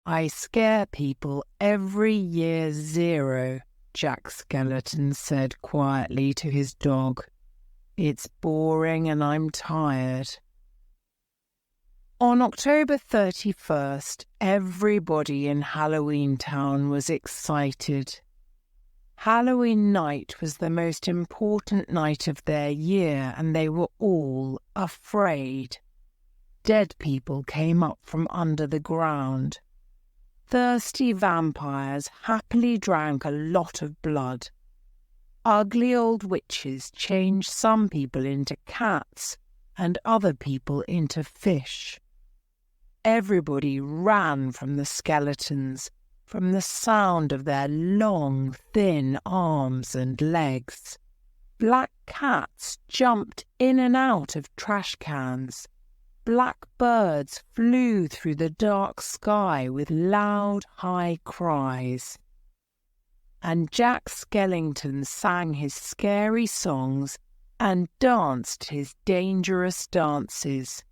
I scare people every year 0, Jack Skellington said quietly to his dog. It's boring and I'm tired. On October 31st, everybody in Halloweentown was excited. Halloween night was the most important night of their year, and they were all afraid. Dead people came up from under the ground. Thirsty vampires happily drank a lot of blood. Ugly old witches changed some people into cats and other people into fish. Everybody ran from the skeletons, from the sound of their long, thin arms and legs. Black cats jumped in and out of trash cans. Black birds flew through the dark sky with loud, high cries. And Jack Skellington sang his scary songs and danced his dangerous dances.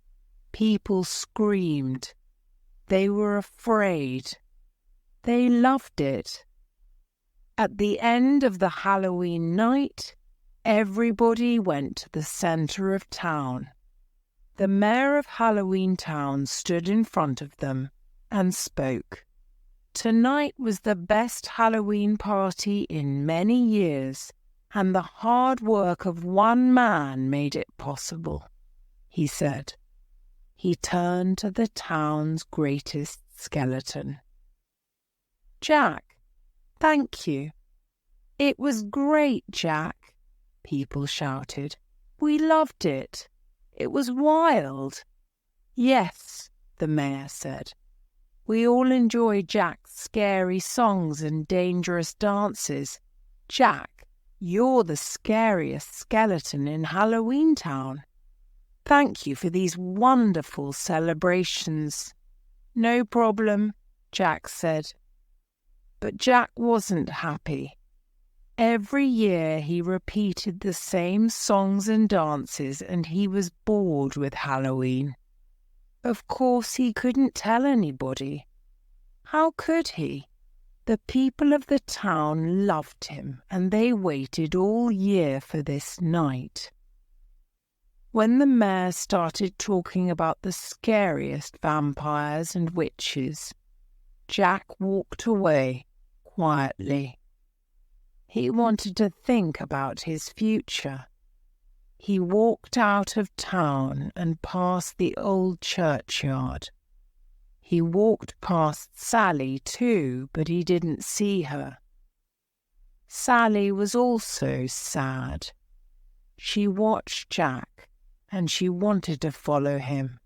People screamed. They were afraid. They loved it. At the end of the Halloween night, everybody went to the centre of town. The mayor of Halloweentown stood in front of them and spoke. Tonight was the best Halloween party in many years, and the hard work of one man made it possible, he said. He turned to the town's greatest skeleton. Jack, thank you. It was great, Jack, people shouted. We loved it. It was wild. Yes, the mayor said. We all enjoy Jack's scary songs and dangerous dances. Jack, you're the scariest skeleton in Halloweentown. Thank you for these wonderful celebrations. No problem, Jack said. But Jack wasn't happy. Every year he repeated the same songs and dances, and he was bored with Halloween. Of course he couldn't tell anybody. How could he? The people of the town loved him, and they waited all year for this night. When the mayor started talking about the scariest vampires and witches, Jack walked away quietly. He wanted to think about his future. He walked out of town and past the old churchyard. He walked past Sally too, but he didn't see her. Sally was also sad. She watched Jack, and she wanted to follow him,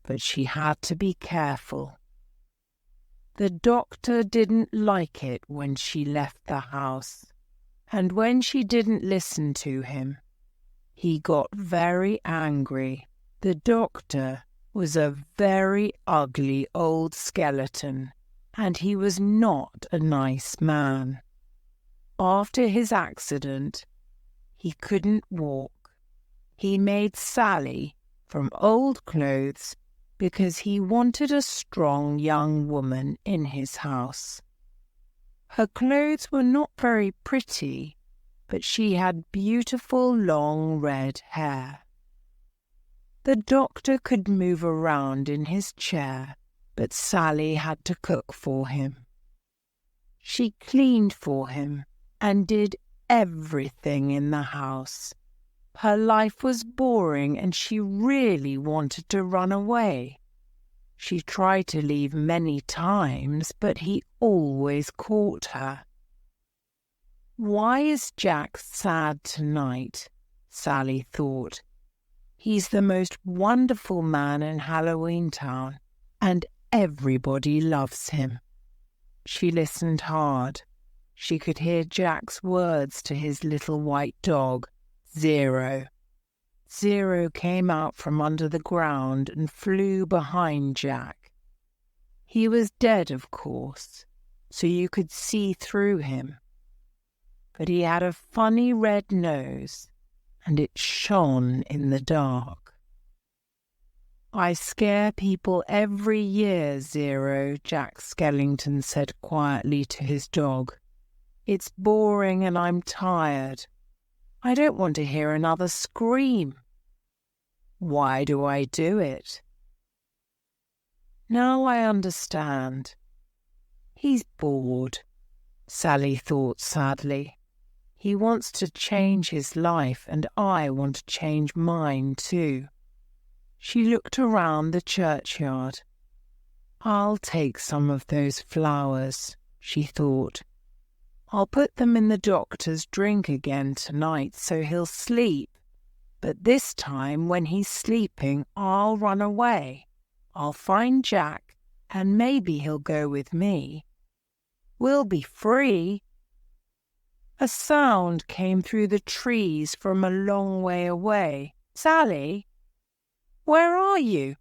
but she had to be careful. The doctor didn't like it when she left the house, and when she didn't listen to him, he got very angry. The doctor was a very ugly old skeleton, and he was not a nice man. After his accident, he couldn't walk. He made Sally from old clothes because he wanted a strong young woman in his house. Her clothes were not very pretty, but she had beautiful long red hair. The doctor could move around in his chair, but Sally had to cook for him. She cleaned for him and did everything in the house. Her life was boring and she really wanted to run away. She tried to leave many times, but he always caught her. Why is Jack sad tonight? Sally thought. He's the most wonderful man in Halloweentown, and everybody loves him. She listened hard. She could hear Jack's words to his little white dog, Zero. Zero came out from under the ground and flew behind Jack. He was dead, of course, so you could see through him. But he had a funny red nose, and it shone in the dark. I scare people every year, Zero, Jack Skellington said quietly to his dog. It's boring and I'm tired. I don't want to hear another scream. Why do I do it? Now I understand. He's bored, Sally thought sadly. He wants to change his life and I want to change mine too. She looked around the churchyard. I'll take some of those flowers, she thought. I'll put them in the doctor's drink again tonight so he'll sleep. But this time when he's sleeping, I'll run away. I'll find Jack and maybe he'll go with me. We'll be free. A sound came through the trees from a long way away. Sally? Where are you?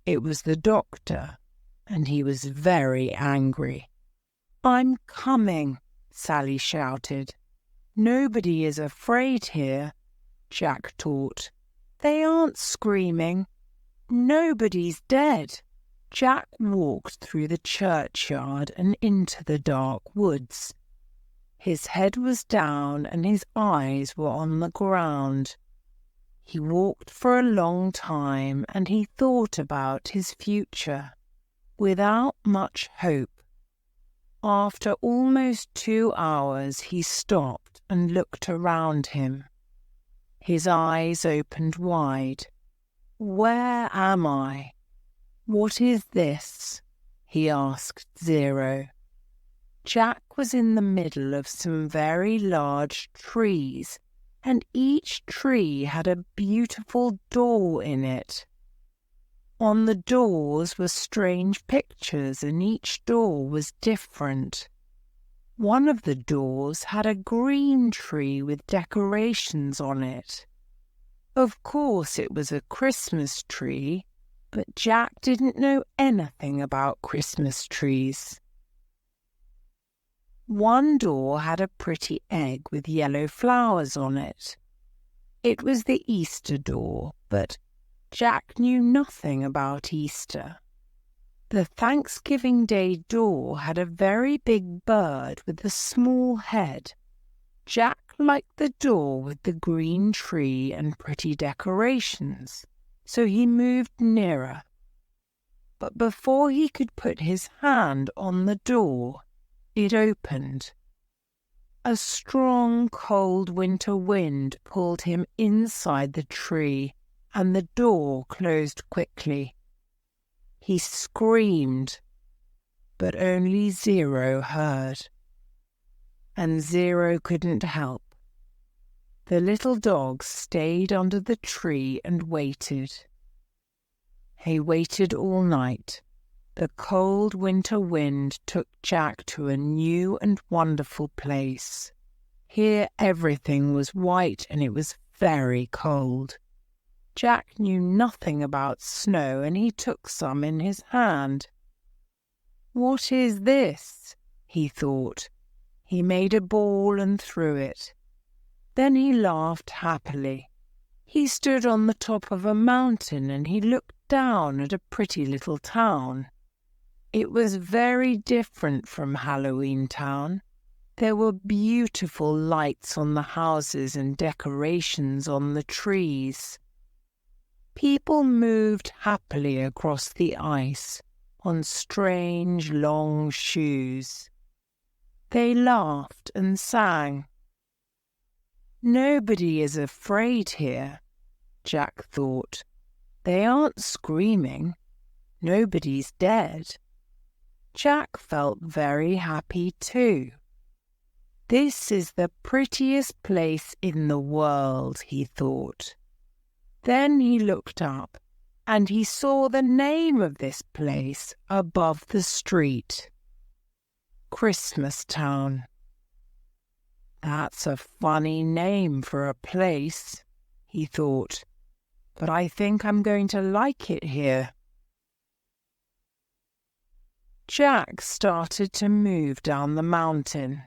It was the doctor, and he was very angry. I'm coming, Sally shouted. Nobody is afraid here, Jack taught. They aren't screaming. Nobody's dead. Jack walked through the churchyard and into the dark woods. His head was down and his eyes were on the ground. He walked for a long time and he thought about his future, without much hope. After almost 2 hours, he stopped and looked around him. His eyes opened wide. Where am I? What is this? He asked Zero. Jack was in the middle of some very large trees, and each tree had a beautiful door in it. On the doors were strange pictures, and each door was different. One of the doors had a green tree with decorations on it. Of course it was a Christmas tree, but Jack didn't know anything about Christmas trees. One door had a pretty egg with yellow flowers on it. It was the Easter door, but Jack knew nothing about Easter. The Thanksgiving Day door had a very big bird with a small head. Jack liked the door with the green tree and pretty decorations, so he moved nearer. But before he could put his hand on the door, it opened. A strong, cold winter wind pulled him inside the tree, and the door closed quickly. He screamed, but only Zero heard. And Zero couldn't help. The little dog stayed under the tree and waited. He waited all night. The cold winter wind took Jack to a new and wonderful place. Here everything was white and it was very cold. Jack knew nothing about snow and he took some in his hand. What is this? He thought. He made a ball and threw it. Then he laughed happily. He stood on the top of a mountain and he looked down at a pretty little town. It was very different from Halloweentown. There were beautiful lights on the houses and decorations on the trees. People moved happily across the ice on strange long shoes. They laughed and sang. Nobody is afraid here, Jack thought. They aren't screaming. Nobody's dead. Jack felt very happy too. This is the prettiest place in the world, he thought. Then he looked up, and he saw the name of this place above the street. Christmastown. That's a funny name for a place, he thought, but I think I'm going to like it here. Jack started to move down the mountain.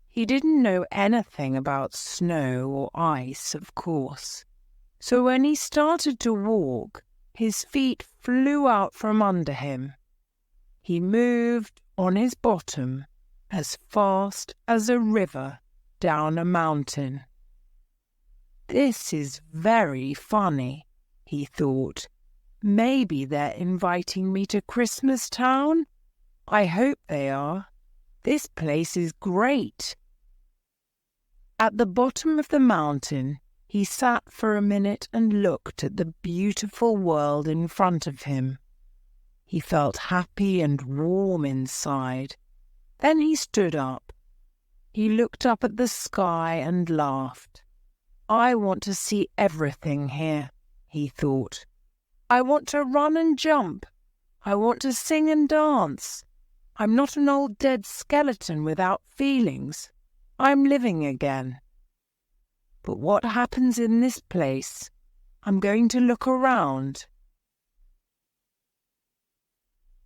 He didn't know anything about snow or ice, of course. So when he started to walk, His feet flew out from under him. He moved on his bottom as fast as a river down a mountain. This is very funny, he thought. Maybe they're inviting me to Christmas Town? I hope they are. This place is great. At the bottom of the mountain, he sat for a minute and looked at the beautiful world in front of him. He felt happy and warm inside. Then he stood up. He looked up at the sky and laughed. I want to see everything here, he thought. I want to run and jump. I want to sing and dance. I'm not an old dead skeleton without feelings. I'm living again. But what happens in this place? I'm going to look around.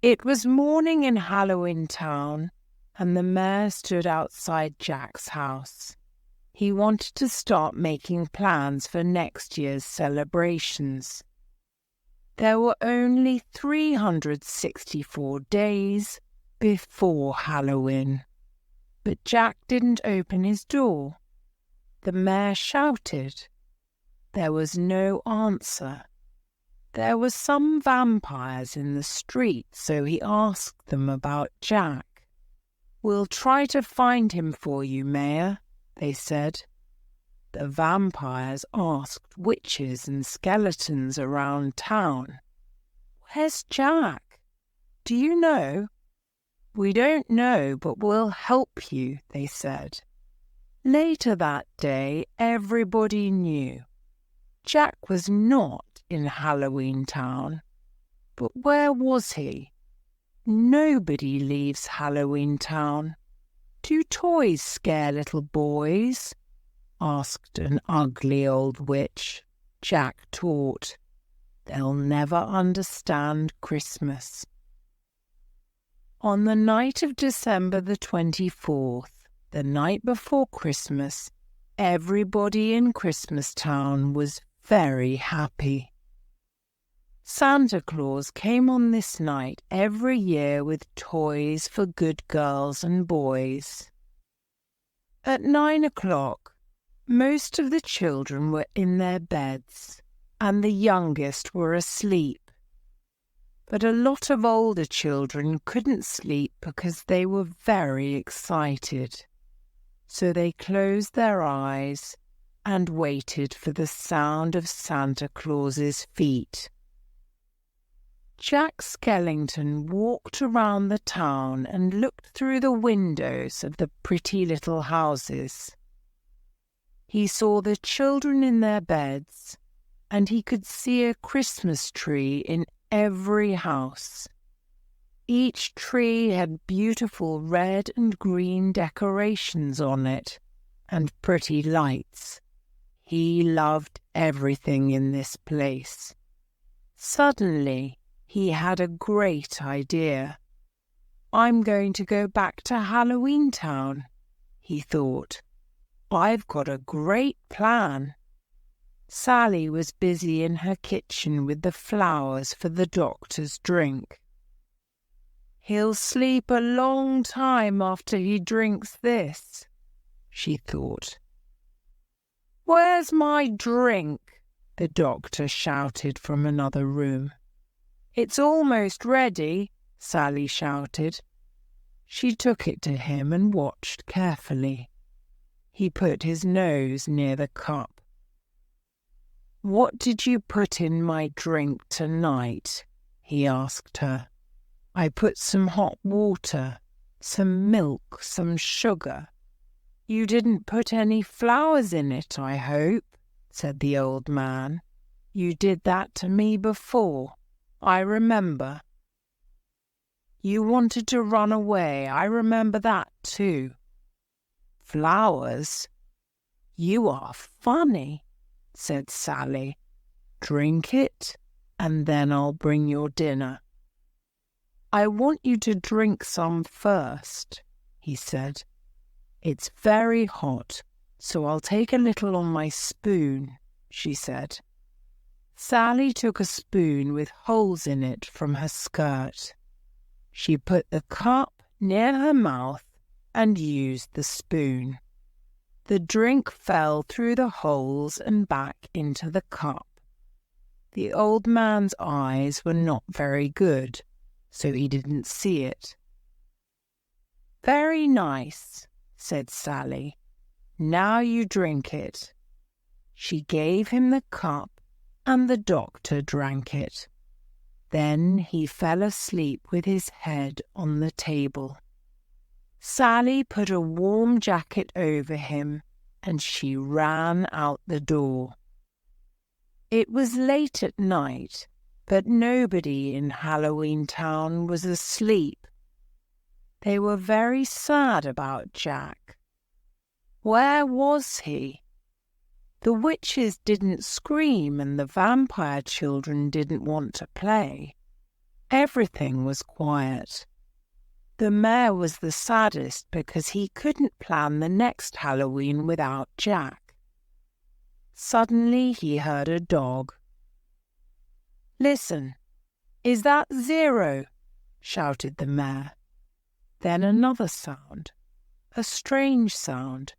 It was morning in Halloweentown, and the mayor stood outside Jack's house. He wanted to start making plans for next year's celebrations. There were only 364 days before Halloween, but Jack didn't open his door. The mayor shouted. There was no answer. There were some vampires in the street, so he asked them about Jack. We'll try to find him for you, Mayor, they said. The vampires asked witches and skeletons around town. Where's Jack? Do you know? We don't know, but we'll help you, they said. Later that day, everybody knew. Jack was not in Halloweentown. But where was he? Nobody leaves Halloweentown. Do toys scare little boys? Asked an ugly old witch. Jack taught. They'll never understand Christmas. On the night of December the 24th, the night before Christmas, everybody in Christmas Town was very happy. Santa Claus came on this night every year with toys for good girls and boys. At 9 o'clock, most of the children were in their beds, and the youngest were asleep. But a lot of older children couldn't sleep because they were very excited. So they closed their eyes and waited for the sound of Santa Claus's feet. Jack Skellington walked around the town and looked through the windows of the pretty little houses. He saw the children in their beds, and he could see a Christmas tree in every house. Each tree had beautiful red and green decorations on it, and pretty lights. He loved everything in this place. Suddenly, he had a great idea. I'm going to go back to Halloweentown, he thought. I've got a great plan. Sally was busy in her kitchen with the flowers for the doctor's drink. He'll sleep a long time after he drinks this, she thought. Where's my drink? The doctor shouted from another room. It's almost ready, Sally shouted. She took it to him and watched carefully. He put his nose near the cup. What did you put in my drink tonight? He asked her. I put some hot water, some milk, some sugar. You didn't put any flowers in it, I hope, said the old man. You did that to me before. I remember. You wanted to run away. I remember that too. Flowers? You are funny, said Sally. Drink it, and then I'll bring your dinner. I want you to drink some first, he said. It's very hot, so I'll take a little on my spoon, she said. Sally took a spoon with holes in it from her skirt. She put the cup near her mouth and used the spoon. The drink fell through the holes and back into the cup. The old man's eyes were not very good, so he didn't see it. "Very nice," said Sally. "Now you drink it." She gave him the cup, and the doctor drank it. Then he fell asleep with his head on the table. Sally put a warm jacket over him, and she ran out the door. It was late at night, but nobody in Halloweentown was asleep. They were very sad about Jack. Where was he? The witches didn't scream and the vampire children didn't want to play. Everything was quiet. The mayor was the saddest because he couldn't plan the next Halloween without Jack. Suddenly he heard a dog. "Listen, is that Zero?" shouted the mayor. Then another sound, a strange sound,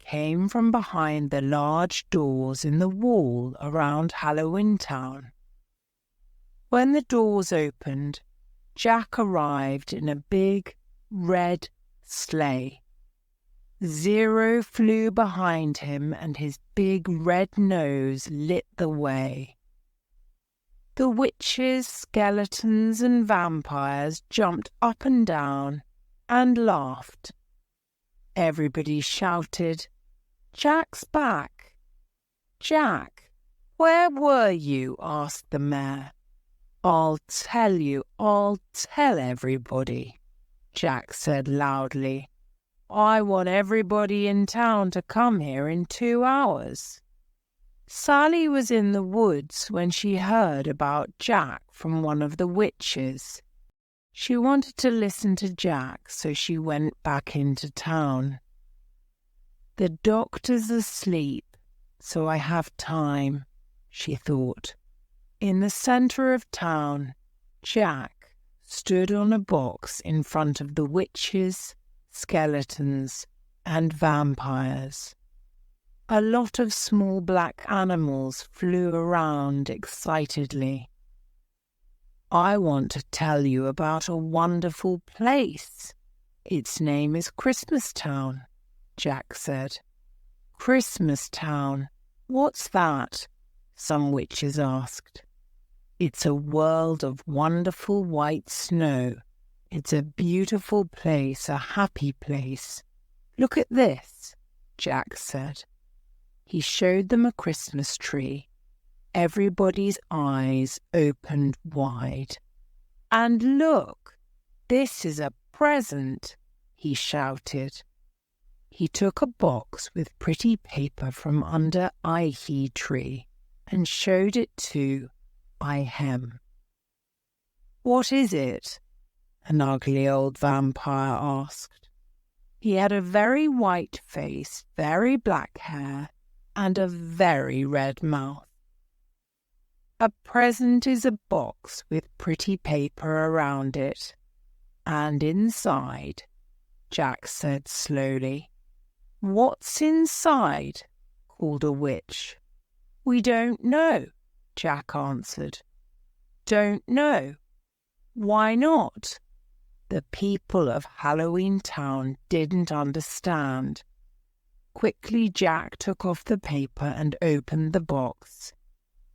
came from behind the large doors in the wall around Halloweentown. When the doors opened, Jack arrived in a big, red sleigh. Zero flew behind him and his big red nose lit the way. The witches, skeletons, and vampires jumped up and down and laughed. Everybody shouted, "Jack's back!" "Jack, where were you?" asked the mayor. I'll tell everybody," Jack said loudly. "I want everybody in town to come here in 2 hours." Sally was in the woods when she heard about Jack from one of the witches. She wanted to listen to Jack, so she went back into town. "The doctor's asleep, so I have time," she thought. In the center of town, Jack stood on a box in front of the witches, skeletons, and vampires. A lot of small black animals flew around excitedly. "I want to tell you about a wonderful place. Its name is Christmastown," Jack said. "Christmastown? What's that?" some witches asked. "It's a world of wonderful white snow. It's a beautiful place, a happy place. Look at this," Jack said. He showed them a Christmas tree. Everybody's eyes opened wide. "And look, this is a present," he shouted. He took a box with pretty paper from under Ihee tree and showed it to Ihem. "What is it?" an ugly old vampire asked. He had a very white face, very black hair, and a very red mouth. "A present is a box with pretty paper around it, and inside," Jack said slowly. "What's inside?" called a witch. "We don't know," Jack answered. "Don't know? Why not?" The people of Halloweentown didn't understand. Quickly Jack took off the paper and opened the box.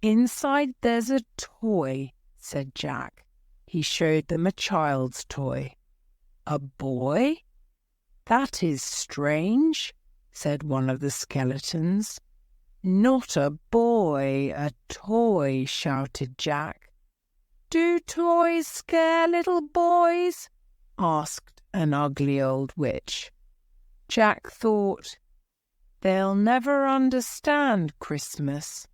"Inside there's a toy," said Jack. He showed them a child's toy. "A boy? That is strange," said one of the skeletons. "Not a boy, a toy," shouted Jack. "Do toys scare little boys?" asked an ugly old witch. Jack thought, "They'll never understand Christmas."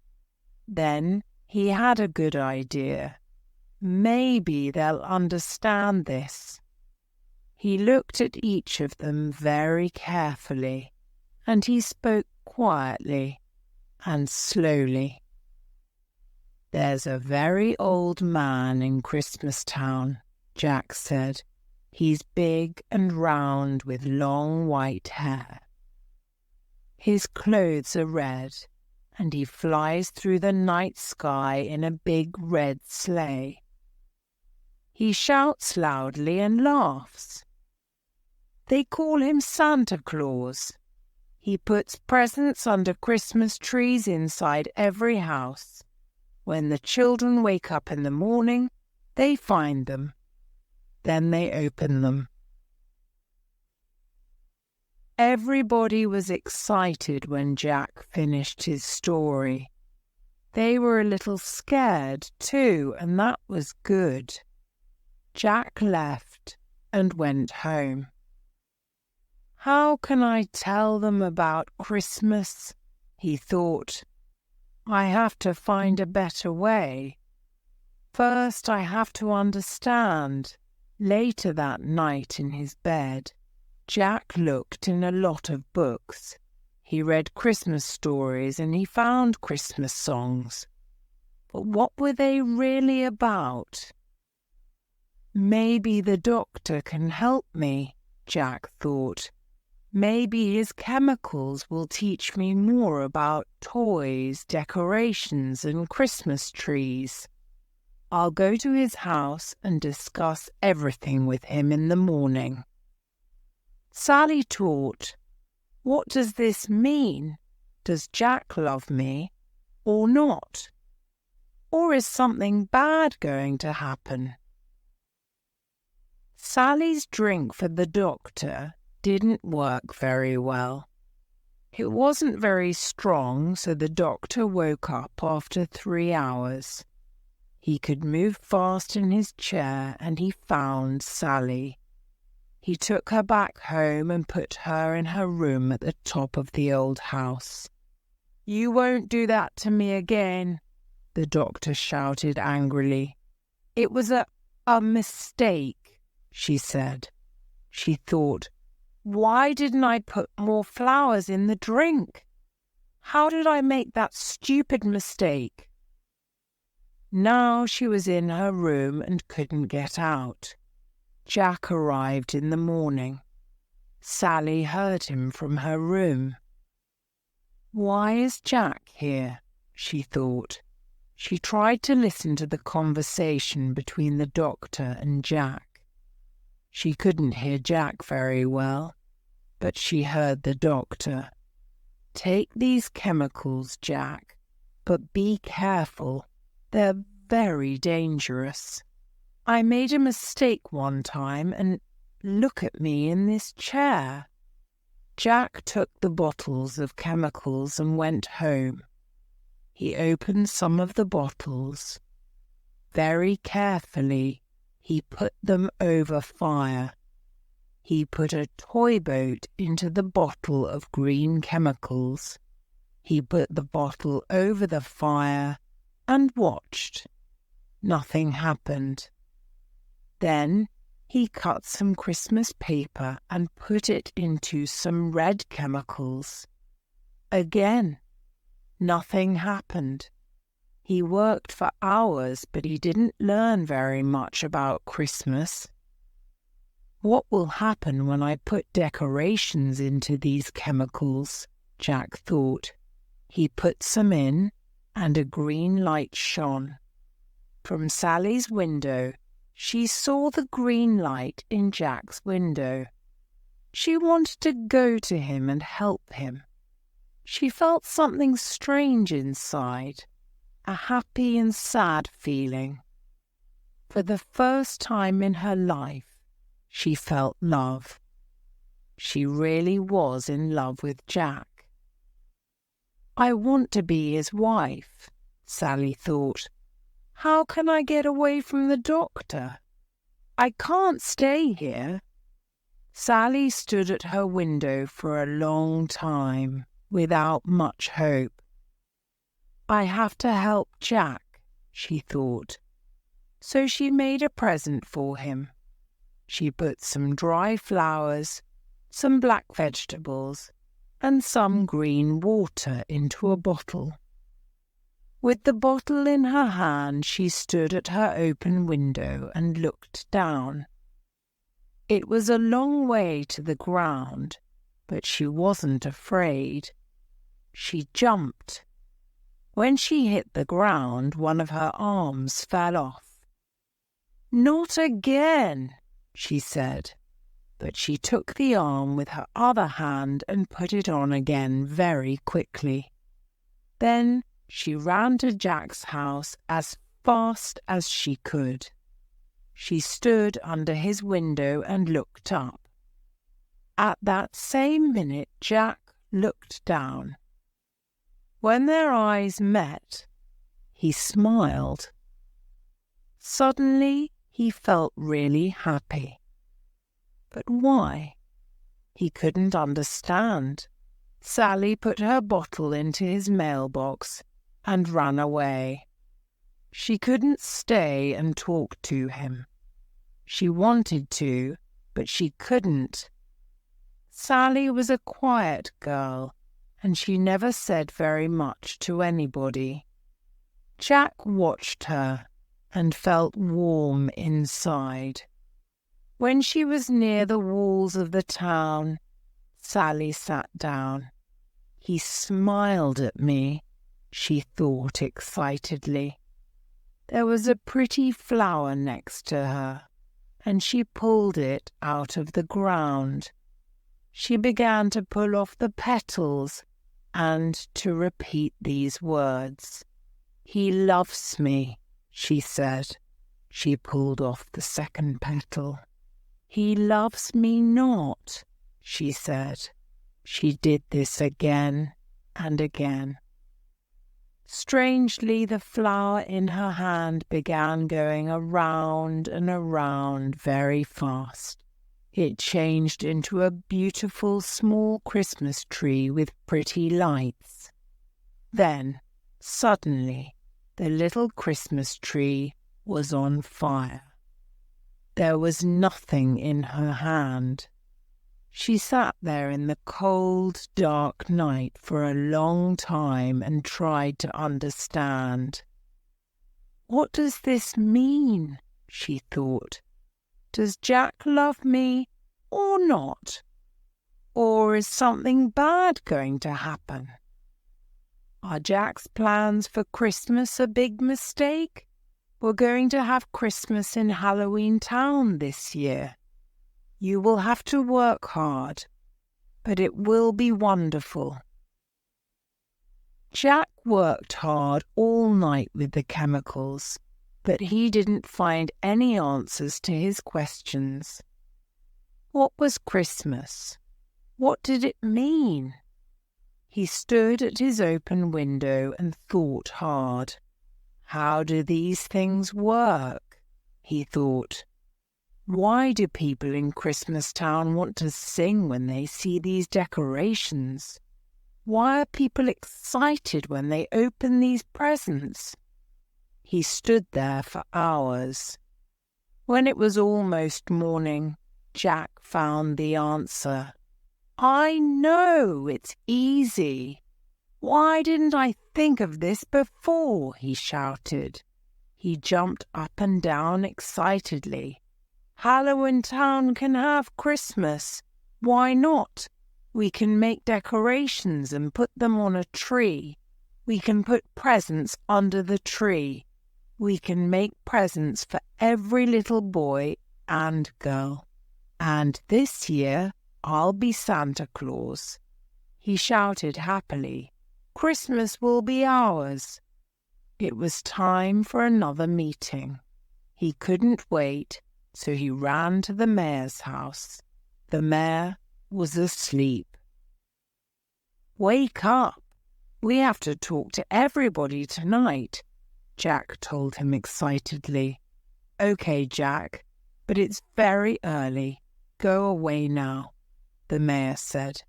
Then he had a good idea. Maybe they'll understand this. He looked at each of them very carefully, and he spoke quietly and slowly. "There's a very old man in Christmastown," Jack said. "He's big and round with long white hair. His clothes are red, and he flies through the night sky in a big red sleigh. He shouts loudly and laughs. They call him Santa Claus. He puts presents under Christmas trees inside every house. When the children wake up in the morning, they find them. Then they open them." Everybody was excited when Jack finished his story. They were a little scared too, and that was good. Jack left and went home. "How can I tell them about Christmas?" he thought. "I have to find a better way. First, I have to understand." Later that night in his bed, Jack looked in a lot of books. He read Christmas stories and he found Christmas songs. But what were they really about? "Maybe the doctor can help me," Jack thought. "Maybe his chemicals will teach me more about toys, decorations, and Christmas trees. I'll go to his house and discuss everything with him in the morning." Sally taught, "What does this mean? Does Jack love me or not? Or is something bad going to happen?" Sally's drink for the doctor didn't work very well. It wasn't very strong, so the doctor woke up after 3 hours. He could move fast in his chair and he found Sally. He took her back home and put her in her room at the top of the old house. "You won't do that to me again," the doctor shouted angrily. "It was a mistake," she said. She thought, "Why didn't I put more flowers in the drink? How did I make that stupid mistake?" Now she was in her room and couldn't get out. Jack arrived in the morning. Sally heard him from her room. "Why is Jack here?" she thought. She tried to listen to the conversation between the doctor and Jack. She couldn't hear Jack very well, but she heard the doctor. "Take these chemicals, Jack, but be careful. They're very dangerous. I made a mistake one time and look at me in this chair." Jack took the bottles of chemicals and went home. He opened some of the bottles. Very carefully, he put them over fire. He put a toy boat into the bottle of green chemicals. He put the bottle over the fire and watched. Nothing happened. Then he cut some Christmas paper and put it into some red chemicals. Again, nothing happened. He worked for hours, but he didn't learn very much about Christmas. What will happen when I put decorations into these chemicals? Jack thought. He put some in, and a green light shone. From Sally's window, she saw the green light in Jack's window. She wanted to go to him and help him. She felt something strange inside, a happy and sad feeling. For the first time in her life, she felt love. She really was in love with Jack. "I want to be his wife," Sally thought. "How can I get away from the doctor? I can't stay here." Sally stood at her window for a long time, without much hope. "I have to help Jack," she thought. So she made a present for him. She put some dry flowers, some black vegetables, and some green water into a bottle. With the bottle in her hand, she stood at her open window and looked down. It was a long way to the ground, but she wasn't afraid. She jumped. When she hit the ground, one of her arms fell off. "Not again," she said, but she took the arm with her other hand and put it on again very quickly. Then she ran to Jack's house as fast as she could. She stood under his window and looked up. At that same minute, Jack looked down. When their eyes met, he smiled. Suddenly, he felt really happy. But why? He couldn't understand. Sally put her bottle into his mailbox and ran away. She couldn't stay and talk to him. She wanted to, but she couldn't. Sally was a quiet girl, and she never said very much to anybody. Jack watched her and felt warm inside. When she was near the walls of the town, Sally sat down. "He smiled at me," she thought excitedly. There was a pretty flower next to her, and she pulled it out of the ground. She began to pull off the petals and to repeat these words. "He loves me," she said. She pulled off the second petal. "He loves me not," she said. She did this again and again. Strangely, the flower in her hand began going around and around very fast. It changed into a beautiful small Christmas tree with pretty lights. Then, suddenly, the little Christmas tree was on fire. There was nothing in her hand. She sat there in the cold, dark night for a long time and tried to understand. "What does this mean?" she thought. "Does Jack love me or not? Or is something bad going to happen? Are Jack's plans for Christmas a big mistake? We're going to have Christmas in Halloweentown this year. You will have to work hard, but it will be wonderful." Jack worked hard all night with the chemicals, but he didn't find any answers to his questions. What was Christmas? What did it mean? He stood at his open window and thought hard. How do these things work? He thought. Why do people in Christmastown want to sing when they see these decorations? Why are people excited when they open these presents? He stood there for hours. When it was almost morning, Jack found the answer. "I know, it's easy. Why didn't I think of this before?" he shouted. He jumped up and down excitedly. "Halloweentown can have Christmas. Why not? We can make decorations and put them on a tree. We can put presents under the tree. We can make presents for every little boy and girl. And this year, I'll be Santa Claus." He shouted happily. "Christmas will be ours." It was time for another meeting. He couldn't wait, so he ran to the mayor's house. The mayor was asleep. "Wake up! We have to talk to everybody tonight," Jack told him excitedly. "Okay, Jack, but it's very early. Go away now," the mayor said.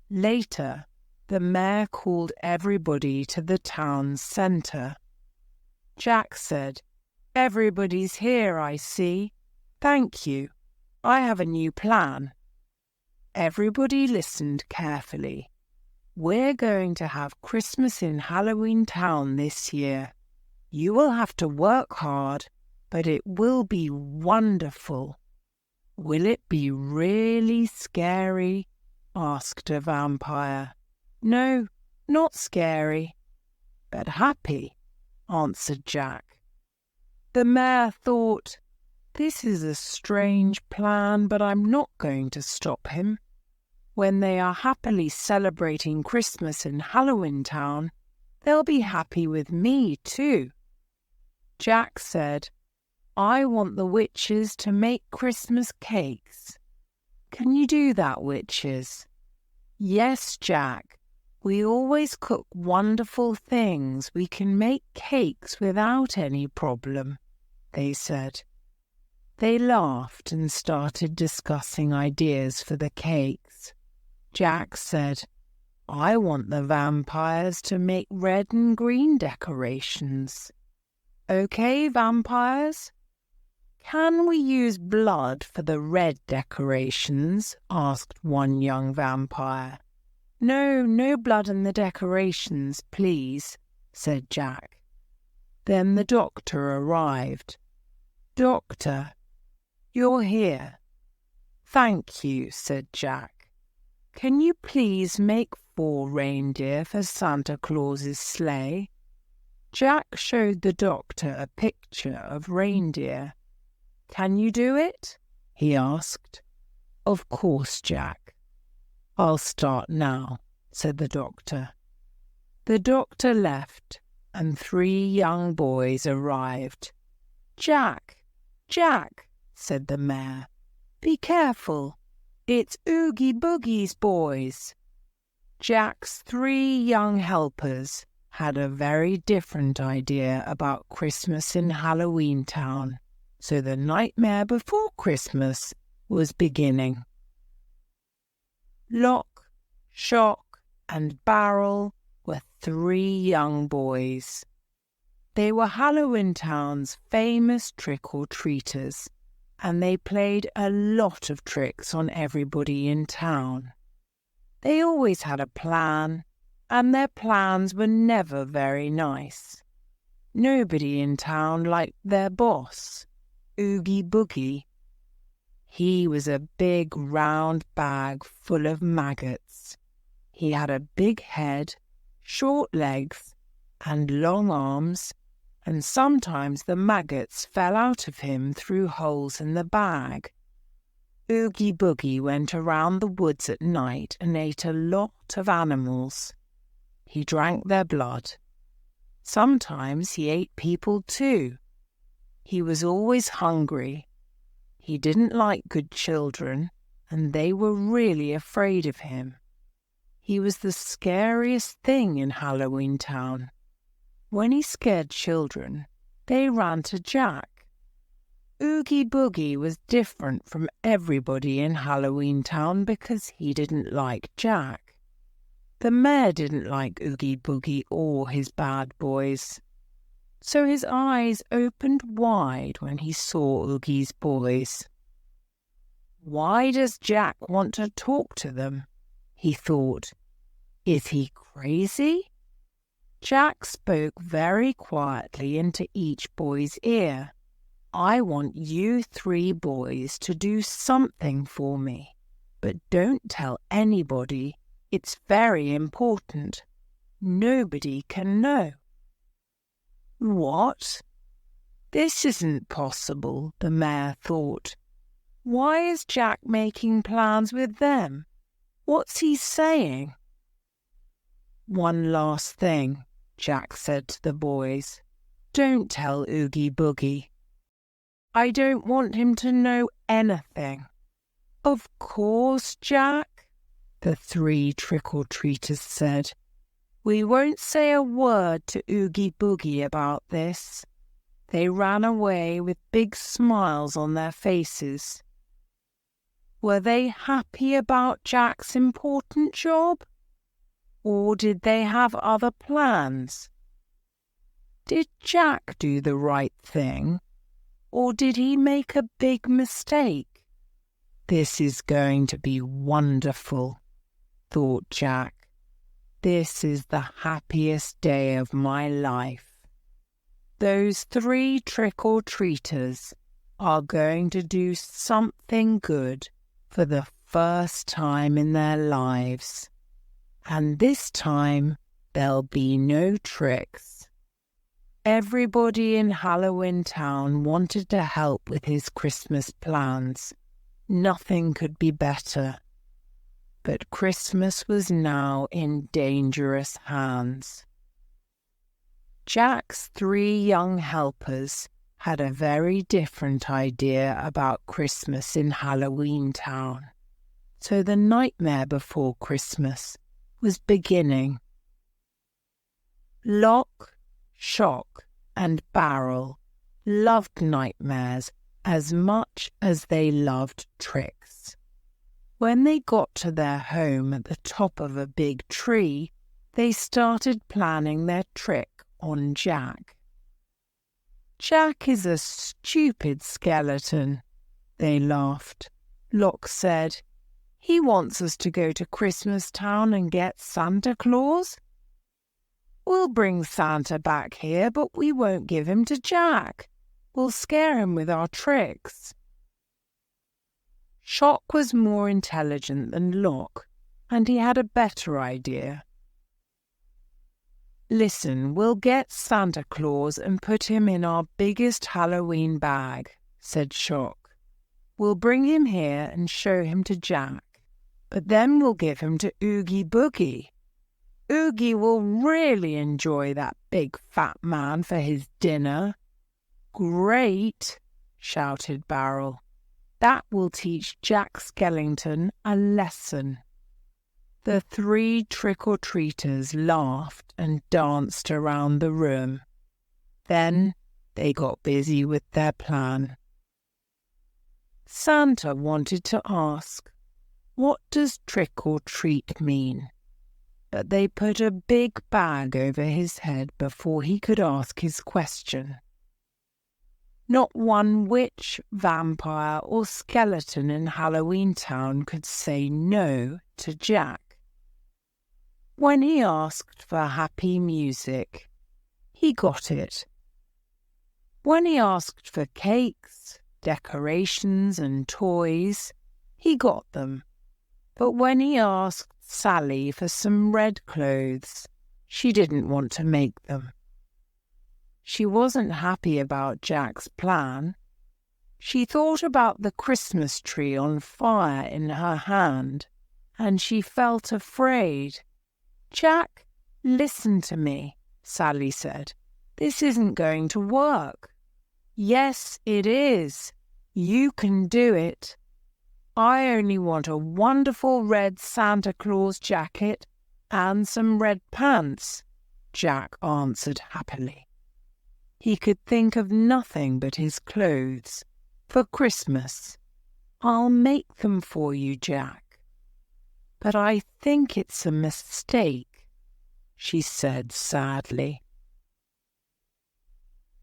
Later, the mayor called everybody to the town's centre. Jack said, "Everybody's here, I see. Thank you. I have a new plan." Everybody listened carefully. We're going to have Christmas in Halloweentown this year. You will have to work hard, but it will be wonderful." "Will it be really scary?" asked a vampire. "No, not scary, but happy," answered Jack. The mayor thought, "This is a strange plan, but I'm not going to stop him. When they are happily celebrating Christmas in Halloweentown, they'll be happy with me too." Jack said, "I want the witches to make Christmas cakes." "Can you do that, witches?" "Yes, Jack. We always cook wonderful things. We can make cakes without any problem," they said. They laughed and started discussing ideas for the cakes. Jack said, "I want the vampires to make red and green decorations." "Okay, vampires?" "Can we use blood for the red decorations?" asked one young vampire. "No, no blood in the decorations, please," said Jack. Then the doctor arrived. "Doctor, you're here." "Thank you," said Jack. "Can you please make 4 reindeer for Santa Claus's sleigh?" Jack showed the doctor a picture of reindeer. "Can you do it?" he asked. "Of course, Jack." "I'll start now," said the doctor. The doctor left, and 3 young boys arrived. "Jack, Jack," said the mayor, "be careful. It's Oogie Boogie's boys." Jack's 3 young helpers had a very different idea about Christmas in Halloweentown, so the nightmare before Christmas was beginning. Lock, Shock, and Barrel were 3 young boys. They were Halloweentown's famous trick-or-treaters, and they played a lot of tricks on everybody in town. They always had a plan, and their plans were never very nice. Nobody in town liked their boss, Oogie Boogie. He was a big round bag full of maggots. He had a big head, short legs, and long arms, and sometimes the maggots fell out of him through holes in the bag. Oogie Boogie went around the woods at night and ate a lot of animals. He drank their blood. Sometimes he ate people too. He was always hungry. He didn't like good children, and they were really afraid of him. He was the scariest thing in Halloweentown. When he scared children, they ran to Jack. Oogie Boogie was different from everybody in Halloweentown because he didn't like Jack. The mayor didn't like Oogie Boogie or his bad boys. So his eyes opened wide when he saw Oogie's boys. "Why does Jack want to talk to them?" he thought. "Is he crazy?" Jack spoke very quietly into each boy's ear. "I want you 3 boys to do something for me, but don't tell anybody. It's very important. Nobody can know." "What? This isn't possible," the mayor thought. "Why is Jack making plans with them? What's he saying?" "One last thing," Jack said to the boys. "Don't tell Oogie Boogie." "I don't want him to know anything." "Of course, Jack," the 3 trick-or-treaters said. "We won't say a word to Oogie Boogie about this." They ran away with big smiles on their faces. Were they happy about Jack's important job? Or did they have other plans? Did Jack do the right thing? Or did he make a big mistake? "This is going to be wonderful," thought Jack. This is the happiest day of my life. Those 3 trick-or-treaters are going to do something good for the first time in their lives. And this time, there'll be no tricks. Everybody in Halloweentown wanted to help with his Christmas plans. Nothing could be better. But Christmas was now in dangerous hands. Jack's 3 young helpers had a very different idea about Christmas in Halloweentown. So the nightmare before Christmas was beginning. Lock, Shock, and Barrel loved nightmares as much as they loved tricks. When they got to their home at the top of a big tree, they started planning their trick on Jack. "Jack is a stupid skeleton," they laughed. Lock said, "He wants us to go to Christmas Town and get Santa Claus. We'll bring Santa back here, but we won't give him to Jack. We'll scare him with our tricks." Shock was more intelligent than Lock, and he had a better idea. "Listen, we'll get Santa Claus and put him in our biggest Halloween bag," said Shock. "We'll bring him here and show him to Jack, but then we'll give him to Oogie Boogie. Oogie will really enjoy that big fat man for his dinner." "Great!" shouted Barrel. "That will teach Jack Skellington a lesson." The 3 trick-or-treaters laughed and danced around the room. Then they got busy with their plan. Santa wanted to ask, "What does trick-or-treat mean?" But they put a big bag over his head before he could ask his question. Not one witch, vampire, or skeleton in Halloweentown could say no to Jack. When he asked for happy music, he got it. When he asked for cakes, decorations, and toys, he got them. But when he asked Sally for some red clothes, she didn't want to make them. She wasn't happy about Jack's plan. She thought about the Christmas tree on fire in her hand, and she felt afraid. "Jack, listen to me," Sally said. "This isn't going to work." "Yes, it is. You can do it. I only want a wonderful red Santa Claus jacket and some red pants," Jack answered happily. He could think of nothing but his clothes for Christmas. "I'll make them for you, Jack." "But I think it's a mistake," she said sadly.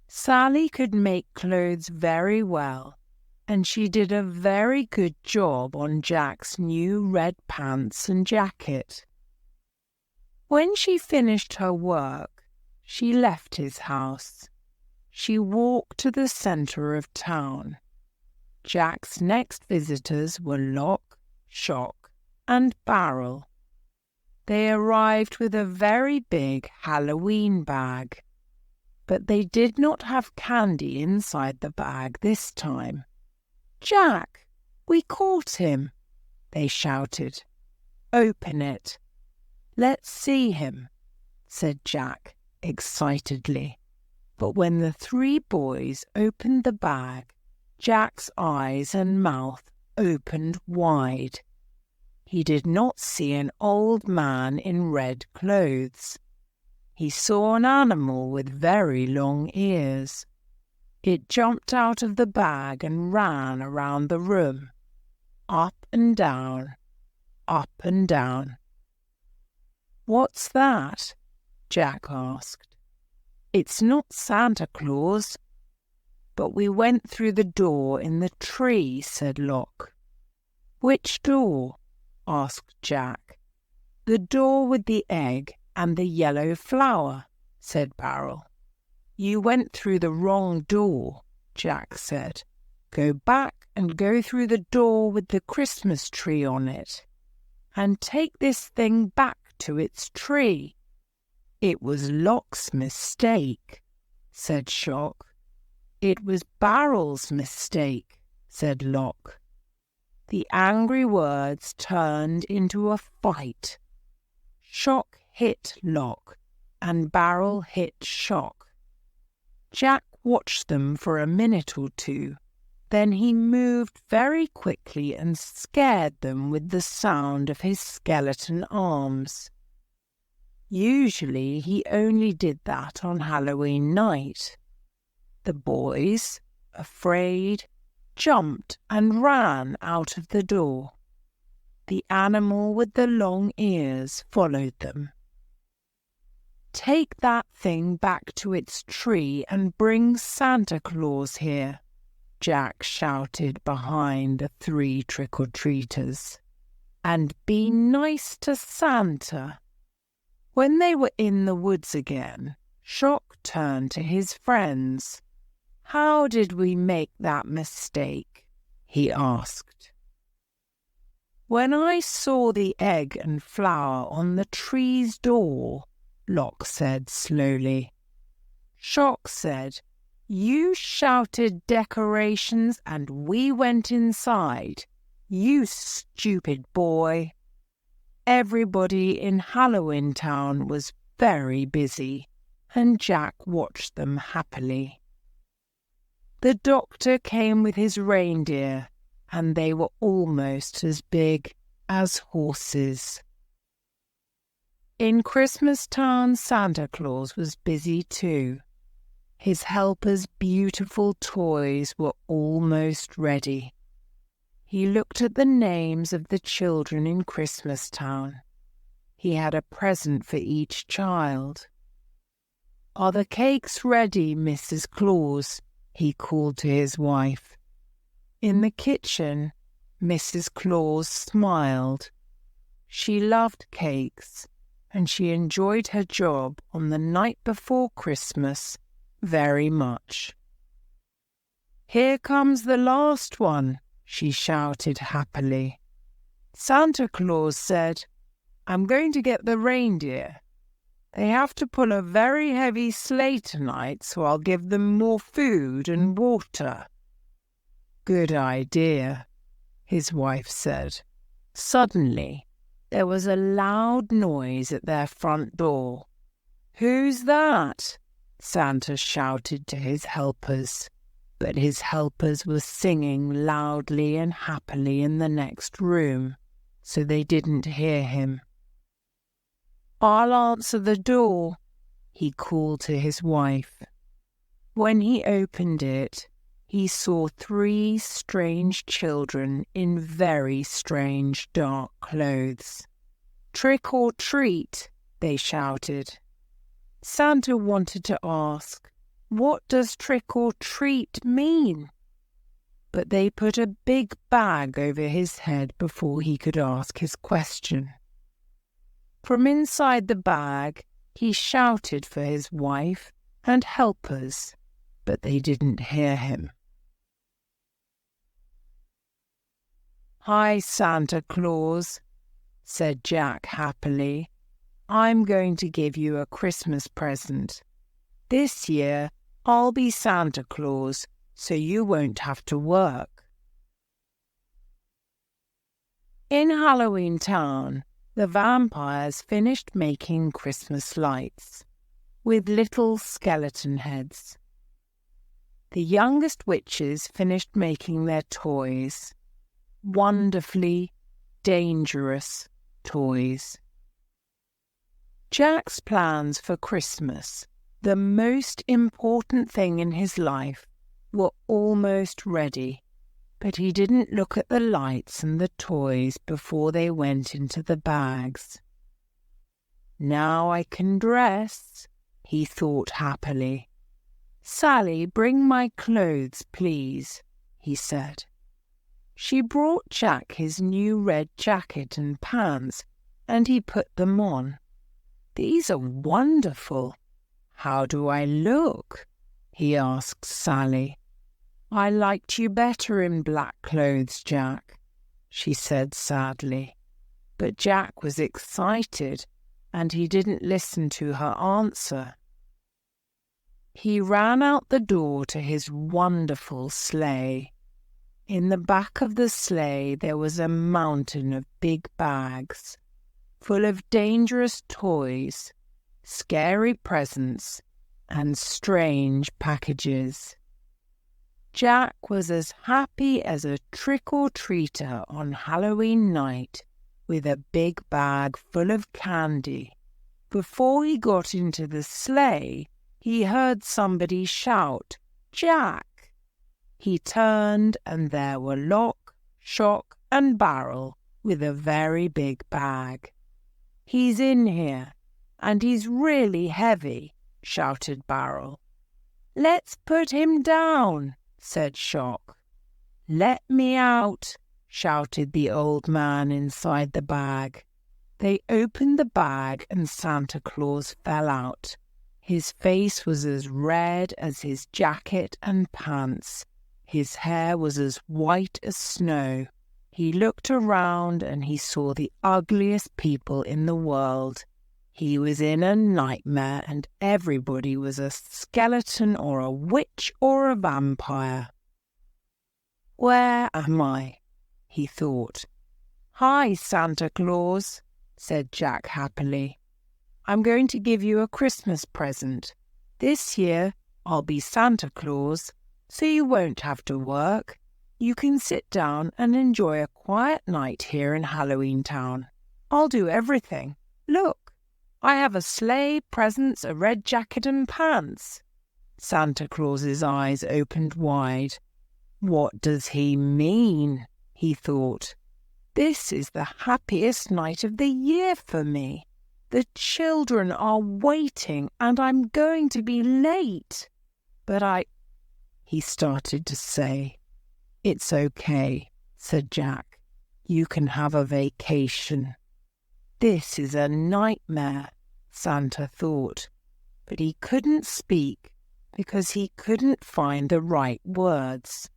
Sally could make clothes very well, and she did a very good job on Jack's new red pants and jacket. When she finished her work, she left his house. She walked to the center of town. Jack's next visitors were Lock, Shock, and Barrel. They arrived with a very big Halloween bag, but they did not have candy inside the bag this time. "Jack, we caught him," they shouted. "Open it. Let's see him," said Jack excitedly. But when the 3 boys opened the bag, Jack's eyes and mouth opened wide. He did not see an old man in red clothes. He saw an animal with very long ears. It jumped out of the bag and ran around the room, up and down, up and down. "What's that?" Jack asked. "It's not Santa Claus." "But we went through the door in the tree," said Lock. "Which door?" asked Jack. "The door with the egg and the yellow flower," said Barrel. "You went through the wrong door," Jack said. "Go back and go through the door with the Christmas tree on it, and take this thing back to its tree." "It was Lock's mistake," said Shock. "It was Barrel's mistake," said Lock. The angry words turned into a fight. Shock hit Lock, and Barrel hit Shock. Jack watched them for a minute or two. Then he moved very quickly and scared them with the sound of his skeleton arms. Usually he only did that on Halloween night. The boys, afraid, jumped and ran out of the door. The animal with the long ears followed them. "Take that thing back to its tree and bring Santa Claus here," Jack shouted behind the 3 trick-or-treaters. "And be nice to Santa." When they were in the woods again, Shock turned to his friends. "How did we make that mistake?" he asked. "When I saw the egg and flower on the tree's door," Lock said slowly. Shock said, "You shouted decorations and we went inside. You stupid boy." Everybody in Halloweentown was very busy, and Jack watched them happily. The doctor came with his reindeer, and they were almost as big as horses. In Christmastown, Santa Claus was busy too. His helpers' beautiful toys were almost ready. He looked at the names of the children in Christmastown. He had a present for each child. "Are the cakes ready, Mrs. Claus?" he called to his wife. In the kitchen, Mrs. Claus smiled. She loved cakes, and she enjoyed her job on the night before Christmas very much. "Here comes the last one," she shouted happily. Santa Claus said, "I'm going to get the reindeer. They have to pull a very heavy sleigh tonight, so I'll give them more food and water." "Good idea," his wife said. Suddenly, there was a loud noise at their front door. "Who's that?" Santa shouted to his helpers. But his helpers were singing loudly and happily in the next room, so they didn't hear him. "I'll answer the door," he called to his wife. When he opened it, he saw 3 strange children in very strange dark clothes. "Trick or treat," they shouted. Santa wanted to ask, "What does trick or treat mean?" But they put a big bag over his head before he could ask his question. From inside the bag, he shouted for his wife and helpers, but they didn't hear him. "Hi, Santa Claus," said Jack happily. "I'm going to give you a Christmas present. This year, I'll be Santa Claus, so you won't have to work." In Halloweentown, the vampires finished making Christmas lights with little skeleton heads. The youngest witches finished making their toys, wonderfully dangerous toys. Jack's plans for Christmas, the most important thing in his life, were almost ready, but he didn't look at the lights and the toys before they went into the bags. "Now I can dress," he thought happily. "Sally, bring my clothes, please," he said. She brought Jack his new red jacket and pants, and he put them on. "These are wonderful. How do I look?" he asked Sally. "I liked you better in black clothes, Jack," she said sadly. But Jack was excited, and he didn't listen to her answer. He ran out the door to his wonderful sleigh. In the back of the sleigh there was a mountain of big bags, full of dangerous toys, scary presents, and strange packages. Jack was as happy as a trick-or-treater on Halloween night with a big bag full of candy. Before he got into the sleigh, he heard somebody shout, "Jack!" He turned, and there were Lock, Shock, and Barrel with a very big bag. "He's in here, and he's really heavy," shouted Barrel. "Let's put him down," said Shock. "Let me out," shouted the old man inside the bag. They opened the bag, and Santa Claus fell out. His face was as red as his jacket and pants. His hair was as white as snow. He looked around, and he saw the ugliest people in the world. He was in a nightmare, and everybody was a skeleton or a witch or a vampire. "Where am I?" he thought. "Hi, Santa Claus," said Jack happily. "I'm going to give you a Christmas present. This year I'll be Santa Claus, so you won't have to work. You can sit down and enjoy a quiet night here in Halloweentown. I'll do everything. Look, I have a sleigh, presents, a red jacket and pants." Santa Claus's eyes opened wide. "What does he mean?" he thought. "This is the happiest night of the year for me. The children are waiting, and I'm going to be late. But he started to say. "It's okay," said Jack. "You can have a vacation." "This is a nightmare," Santa thought, but he couldn't speak because he couldn't find the right words.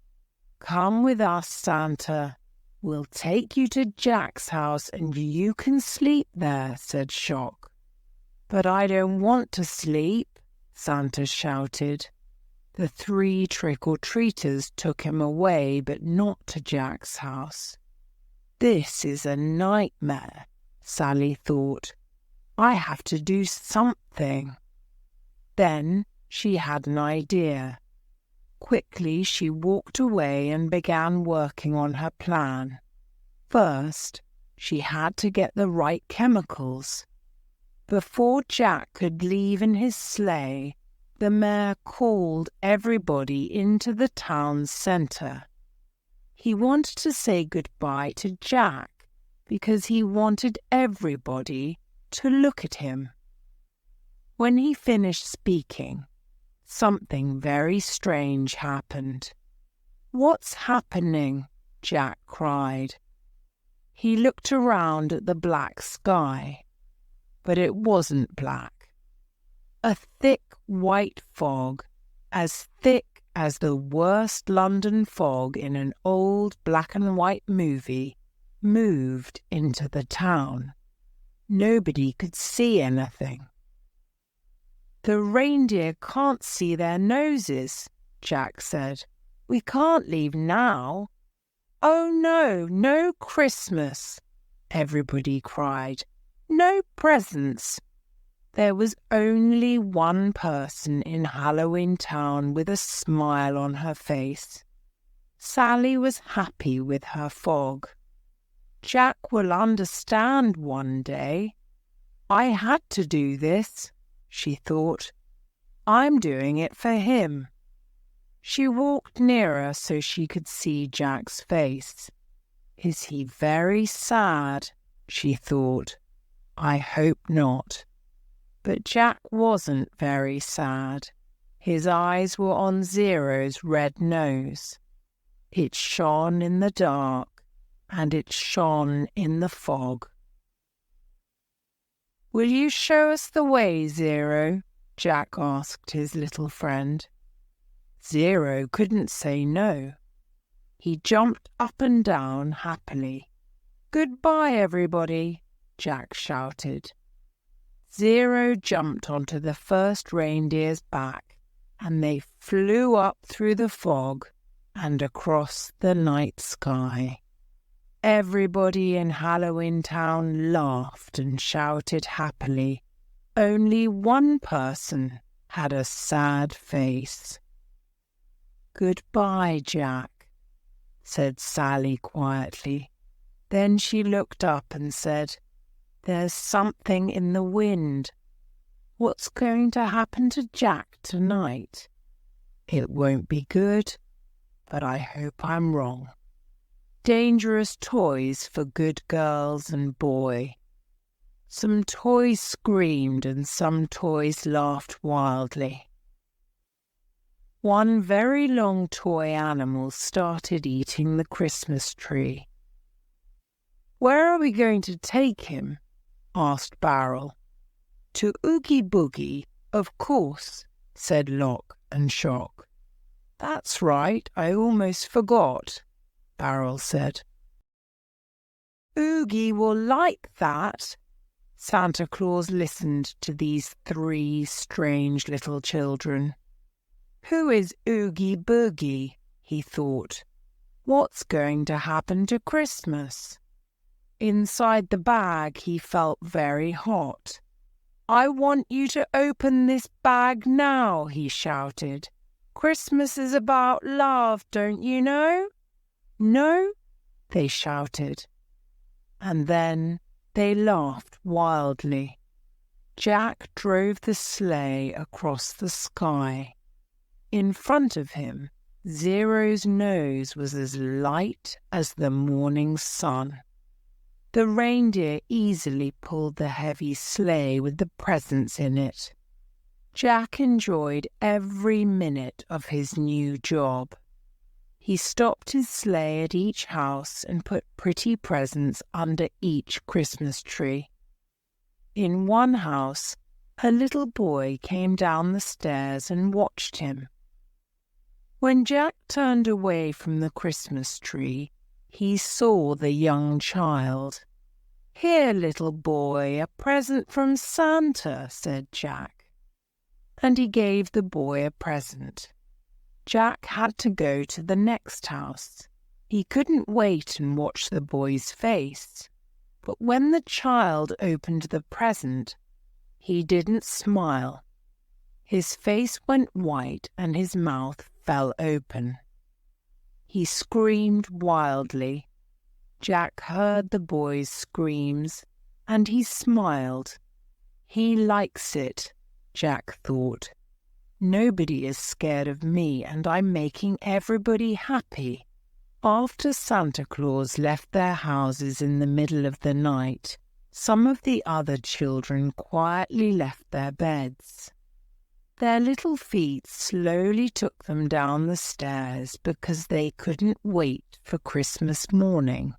"Come with us, Santa. We'll take you to Jack's house and you can sleep there," said Shock. "But I don't want to sleep," Santa shouted. The 3 trick-or-treaters took him away, but not to Jack's house. "This is a nightmare," Sally thought. "I have to do something." Then she had an idea. Quickly she walked away and began working on her plan. First, she had to get the right chemicals. Before Jack could leave in his sleigh, the mayor called everybody into the town's centre. He wanted to say goodbye to Jack because he wanted everybody to look at him. When he finished speaking, something very strange happened. "What's happening?" Jack cried. He looked around at the black sky, but it wasn't black. A thick white fog, as thick as the worst London fog in an old black and white movie, moved into the town. Nobody could see anything. "The reindeer can't see their noses," Jack said. "We can't leave now." "Oh no, no Christmas!" everybody cried. "No presents." There was only one person in Halloweentown with a smile on her face. Sally was happy with her fog. "Jack will understand one day. I had to do this," she thought. "I'm doing it for him." She walked nearer so she could see Jack's face. "Is he very sad?" she thought. "I hope not." But Jack wasn't very sad. His eyes were on Zero's red nose. It shone in the dark, and it shone in the fog. "Will you show us the way, Zero?" Jack asked his little friend. Zero couldn't say no. He jumped up and down happily. "Goodbye, everybody," Jack shouted. Zero jumped onto the first reindeer's back, and they flew up through the fog and across the night sky. Everybody in Halloweentown laughed and shouted happily. Only one person had a sad face. "Goodbye, Jack," said Sally quietly. Then she looked up and said, "There's something in the wind. What's going to happen to Jack tonight? It won't be good, but I hope I'm wrong. Dangerous toys for good girls and boy." Some toys screamed and some toys laughed wildly. One very long toy animal started eating the Christmas tree. "Where are we going to take him?" asked Barrel. "To Oogie Boogie, of course," said Lock and Shock. "That's right, I almost forgot," Barrel said. "Oogie will like that." Santa Claus listened to these three strange little children. "Who is Oogie Boogie?" he thought. "What's going to happen to Christmas?" Inside the bag he felt very hot. "I want you to open this bag now," he shouted. "Christmas is about love, don't you know?" "No?" they shouted. And then they laughed wildly. Jack drove the sleigh across the sky. In front of him, Zero's nose was as light as the morning sun. The reindeer easily pulled the heavy sleigh with the presents in it. Jack enjoyed every minute of his new job. He stopped his sleigh at each house and put pretty presents under each Christmas tree. In one house, a little boy came down the stairs and watched him. When Jack turned away from the Christmas tree, he saw the young child. "Here, little boy, a present from Santa," said Jack. And he gave the boy a present. Jack had to go to the next house. He couldn't wait and watch the boy's face. But when the child opened the present, he didn't smile. His face went white and his mouth fell open. He screamed wildly. Jack heard the boy's screams, and he smiled. "He likes it," Jack thought. "Nobody is scared of me, and I'm making everybody happy." After Santa Claus left their houses in the middle of the night, some of the other children quietly left their beds. Their little feet slowly took them down the stairs because they couldn't wait for Christmas morning.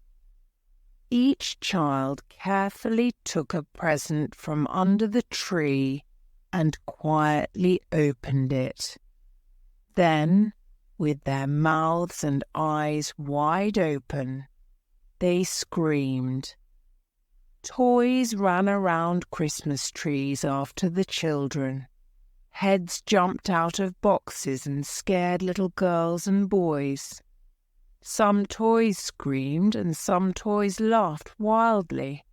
Each child carefully took a present from under the tree and quietly opened it. Then, with their mouths and eyes wide open, they screamed. Toys ran around Christmas trees after the children. Heads jumped out of boxes and scared little girls and boys. Some toys screamed and some toys laughed wildly.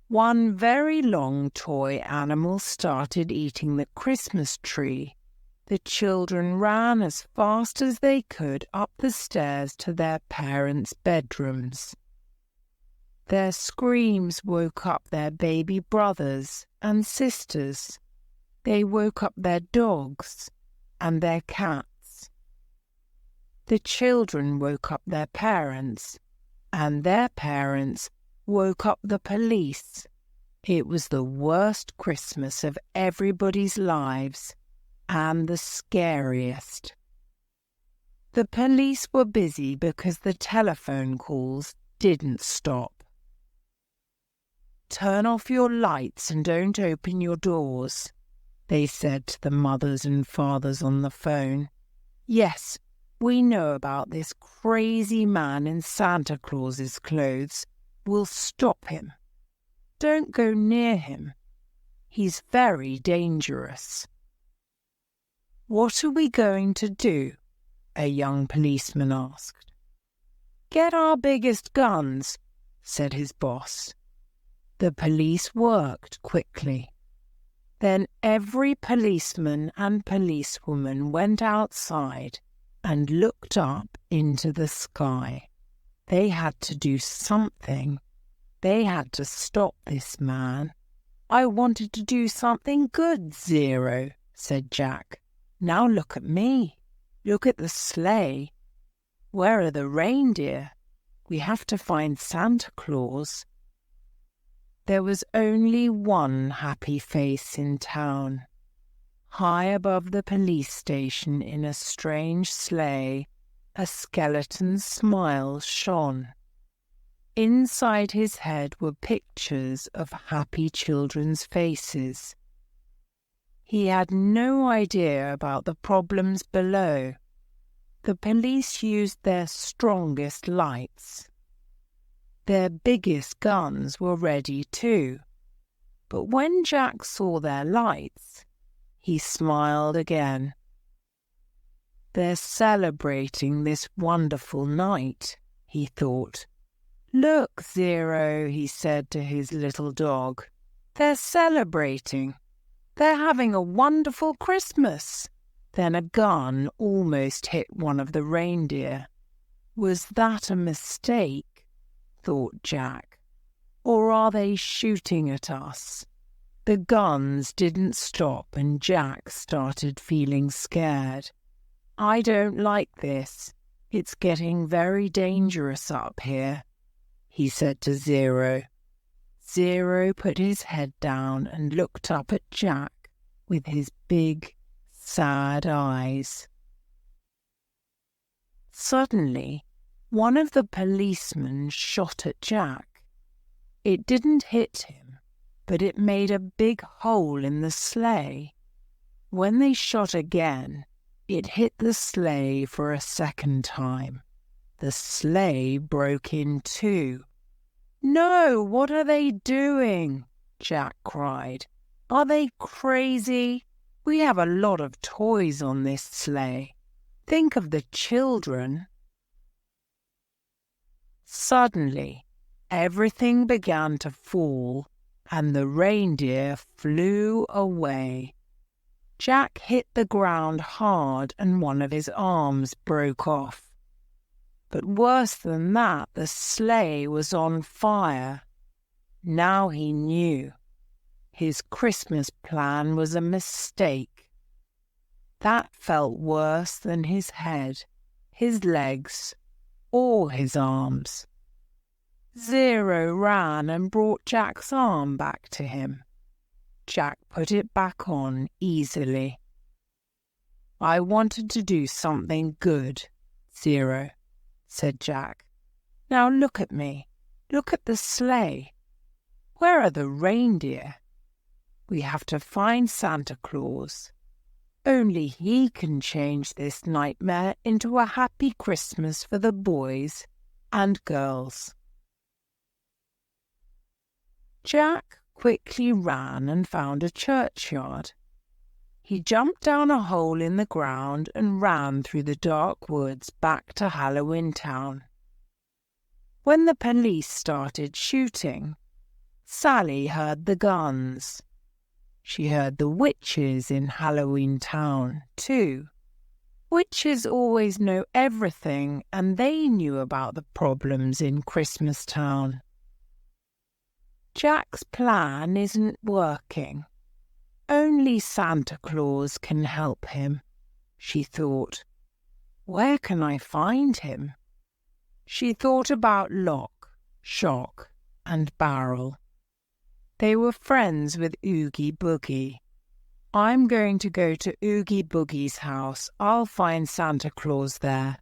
One very long toy animal started eating the Christmas tree. The children ran as fast as they could up the stairs to their parents' bedrooms. Their screams woke up their baby brothers and sisters. They woke up their dogs and their cats. The children woke up their parents, and their parents woke up the police. It was the worst Christmas of everybody's lives, and the scariest. The police were busy because the telephone calls didn't stop. "Turn off your lights and don't open your doors," they said to the mothers and fathers on the phone. "Yes, we know about this crazy man in Santa Claus's clothes. We'll stop him. Don't go near him. He's very dangerous." "What are we going to do?" a young policeman asked. "Get our biggest guns," said his boss. The police worked quickly. Then every policeman and policewoman went outside and looked up into the sky. They had to do something. They had to stop this man. "I wanted to do something good, Zero," said Jack. "Now look at me. Look at the sleigh. Where are the reindeer? We have to find Santa Claus." There was only one happy face in town. High above the police station in a strange sleigh, a skeleton smile shone. Inside his head were pictures of happy children's faces. He had no idea about the problems below. The police used their strongest lights. Their biggest guns were ready too. But when Jack saw their lights, he smiled again. "They're celebrating this wonderful night," he thought. "Look, Zero," he said to his little dog. "They're celebrating. They're having a wonderful Christmas." Then a gun almost hit one of the reindeer. Was that a mistake? Thought Jack. Or are they shooting at us? The guns didn't stop and Jack started feeling scared. "I don't like this. It's getting very dangerous up here," he said to Zero. Zero put his head down and looked up at Jack with his big, sad eyes. Suddenly, one of the policemen shot at Jack. It didn't hit him, but it made a big hole in the sleigh. When they shot again, it hit the sleigh for a second time. The sleigh broke in two. "No, what are they doing?" Jack cried. "Are they crazy? We have a lot of toys on this sleigh. Think of the children." Suddenly, everything began to fall and the reindeer flew away. Jack hit the ground hard and one of his arms broke off. But worse than that, the sleigh was on fire. Now he knew. His Christmas plan was a mistake. That felt worse than his head, his legs, or his arms. Zero ran and brought Jack's arm back to him. Jack put it back on easily. "I wanted to do something good, Zero," said Jack. "Now look at me. Look at the sleigh. Where are the reindeer? We have to find Santa Claus. Only he can change this nightmare into a happy Christmas for the boys and girls." Jack quickly ran and found a churchyard. He jumped down a hole in the ground and ran through the dark woods back to Halloweentown. When the police started shooting, Sally heard the guns. She heard the witches in Halloweentown, too. Witches always know everything, and they knew about the problems in Christmastown. Jack's plan isn't working. Only Santa Claus can help him, she thought. Where can I find him? She thought about Lock, Shock, and Barrel. They were friends with Oogie Boogie. "I'm going to go to Oogie Boogie's house. I'll find Santa Claus there,"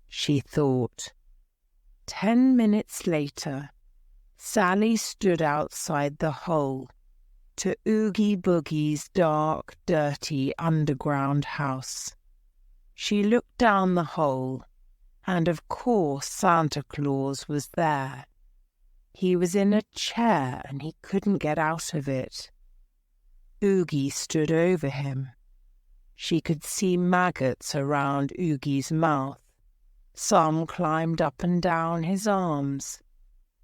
she thought. 10 minutes later, Sally stood outside the hole to Oogie Boogie's dark, dirty underground house. She looked down the hole, and of course Santa Claus was there. He was in a chair and he couldn't get out of it. Oogie stood over him. She could see maggots around Oogie's mouth. Some climbed up and down his arms.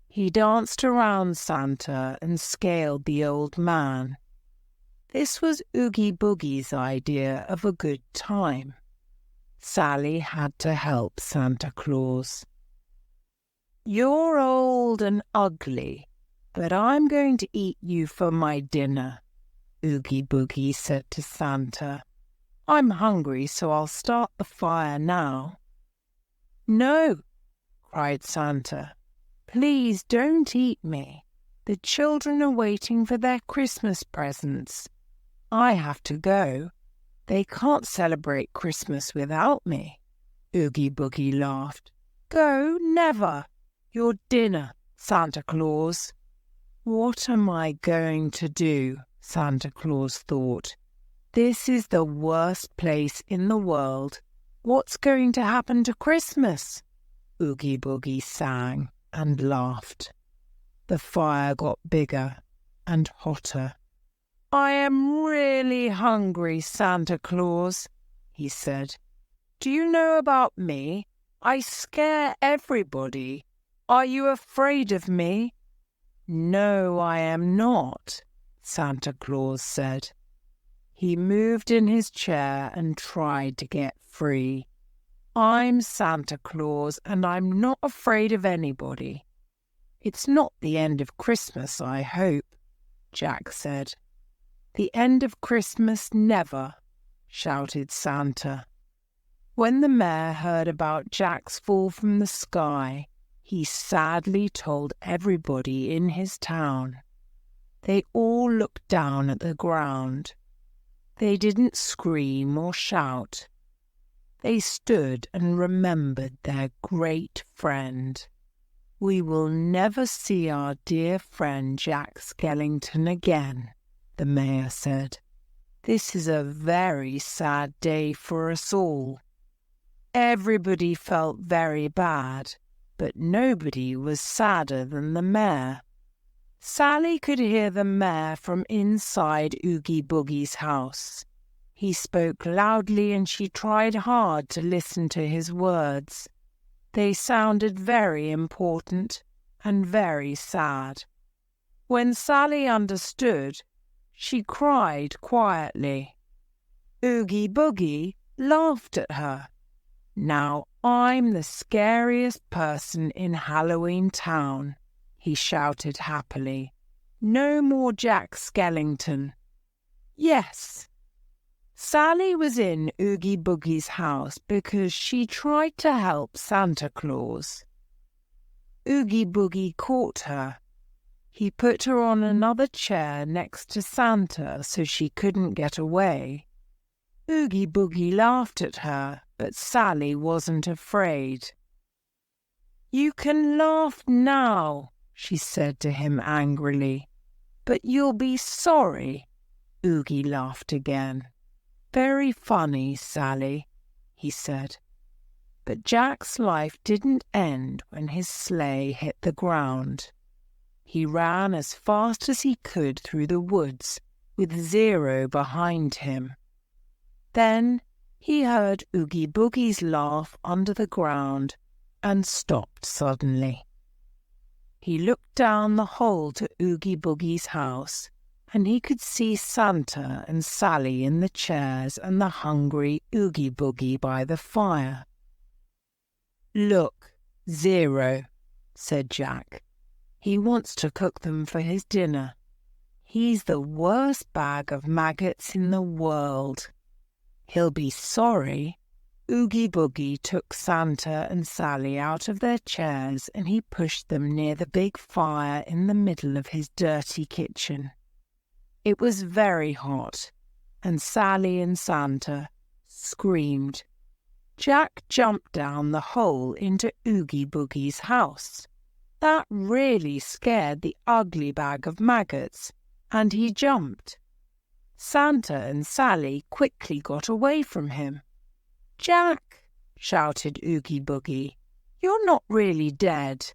He danced around Santa and scaled the old man. This was Oogie Boogie's idea of a good time. Sally had to help Santa Claus. "You're old and ugly, but I'm going to eat you for my dinner," Oogie Boogie said to Santa. "I'm hungry, so I'll start the fire now." "No," cried Santa. "Please don't eat me. The children are waiting for their Christmas presents. I have to go. They can't celebrate Christmas without me." Oogie Boogie laughed. "Go, never. Your dinner, Santa Claus." "What am I going to do?" Santa Claus thought. "This is the worst place in the world. What's going to happen to Christmas?" Oogie Boogie sang and laughed. The fire got bigger and hotter. "I am really hungry, Santa Claus," he said. "Do you know about me? I scare everybody. Are you afraid of me?" "No, I am not," Santa Claus said. He moved in his chair and tried to get free. "I'm Santa Claus, and I'm not afraid of anybody." "It's not the end of Christmas, I hope," Jack said. "The end of Christmas never," shouted Santa. When the mayor heard about Jack's fall from the sky, he sadly told everybody in his town. They all looked down at the ground. They didn't scream or shout. They stood and remembered their great friend. "We will never see our dear friend Jack Skellington again," the mayor said. "This is a very sad day for us all." Everybody felt very bad, but nobody was sadder than the mayor. Sally could hear the mayor from inside Oogie Boogie's house. He spoke loudly and she tried hard to listen to his words. They sounded very important and very sad. When Sally understood, she cried quietly. Oogie Boogie laughed at her. "Now I'm the scariest person in Halloweentown," he shouted happily. "No more Jack Skellington." Yes, Sally was in Oogie Boogie's house because she tried to help Santa Claus. Oogie Boogie caught her. He put her on another chair next to Santa so she couldn't get away. Oogie Boogie laughed at her, but Sally wasn't afraid. "You can laugh now," she said to him angrily, "but you'll be sorry." Oogie laughed again. "Very funny, Sally," he said. But Jack's life didn't end when his sleigh hit the ground. He ran as fast as he could through the woods, with Zero behind him. Then he heard Oogie Boogie's laugh under the ground and stopped suddenly. He looked down the hole to Oogie Boogie's house, and he could see Santa and Sally in the chairs and the hungry Oogie Boogie by the fire. "Look, Zero," said Jack. "He wants to cook them for his dinner. He's the worst bag of maggots in the world. He'll be sorry." Oogie Boogie took Santa and Sally out of their chairs and he pushed them near the big fire in the middle of his dirty kitchen. It was very hot, and Sally and Santa screamed. Jack jumped down the hole into Oogie Boogie's house. That really scared the ugly bag of maggots, and he jumped. Santa and Sally quickly got away from him. "Jack," shouted Oogie Boogie, "you're not really dead."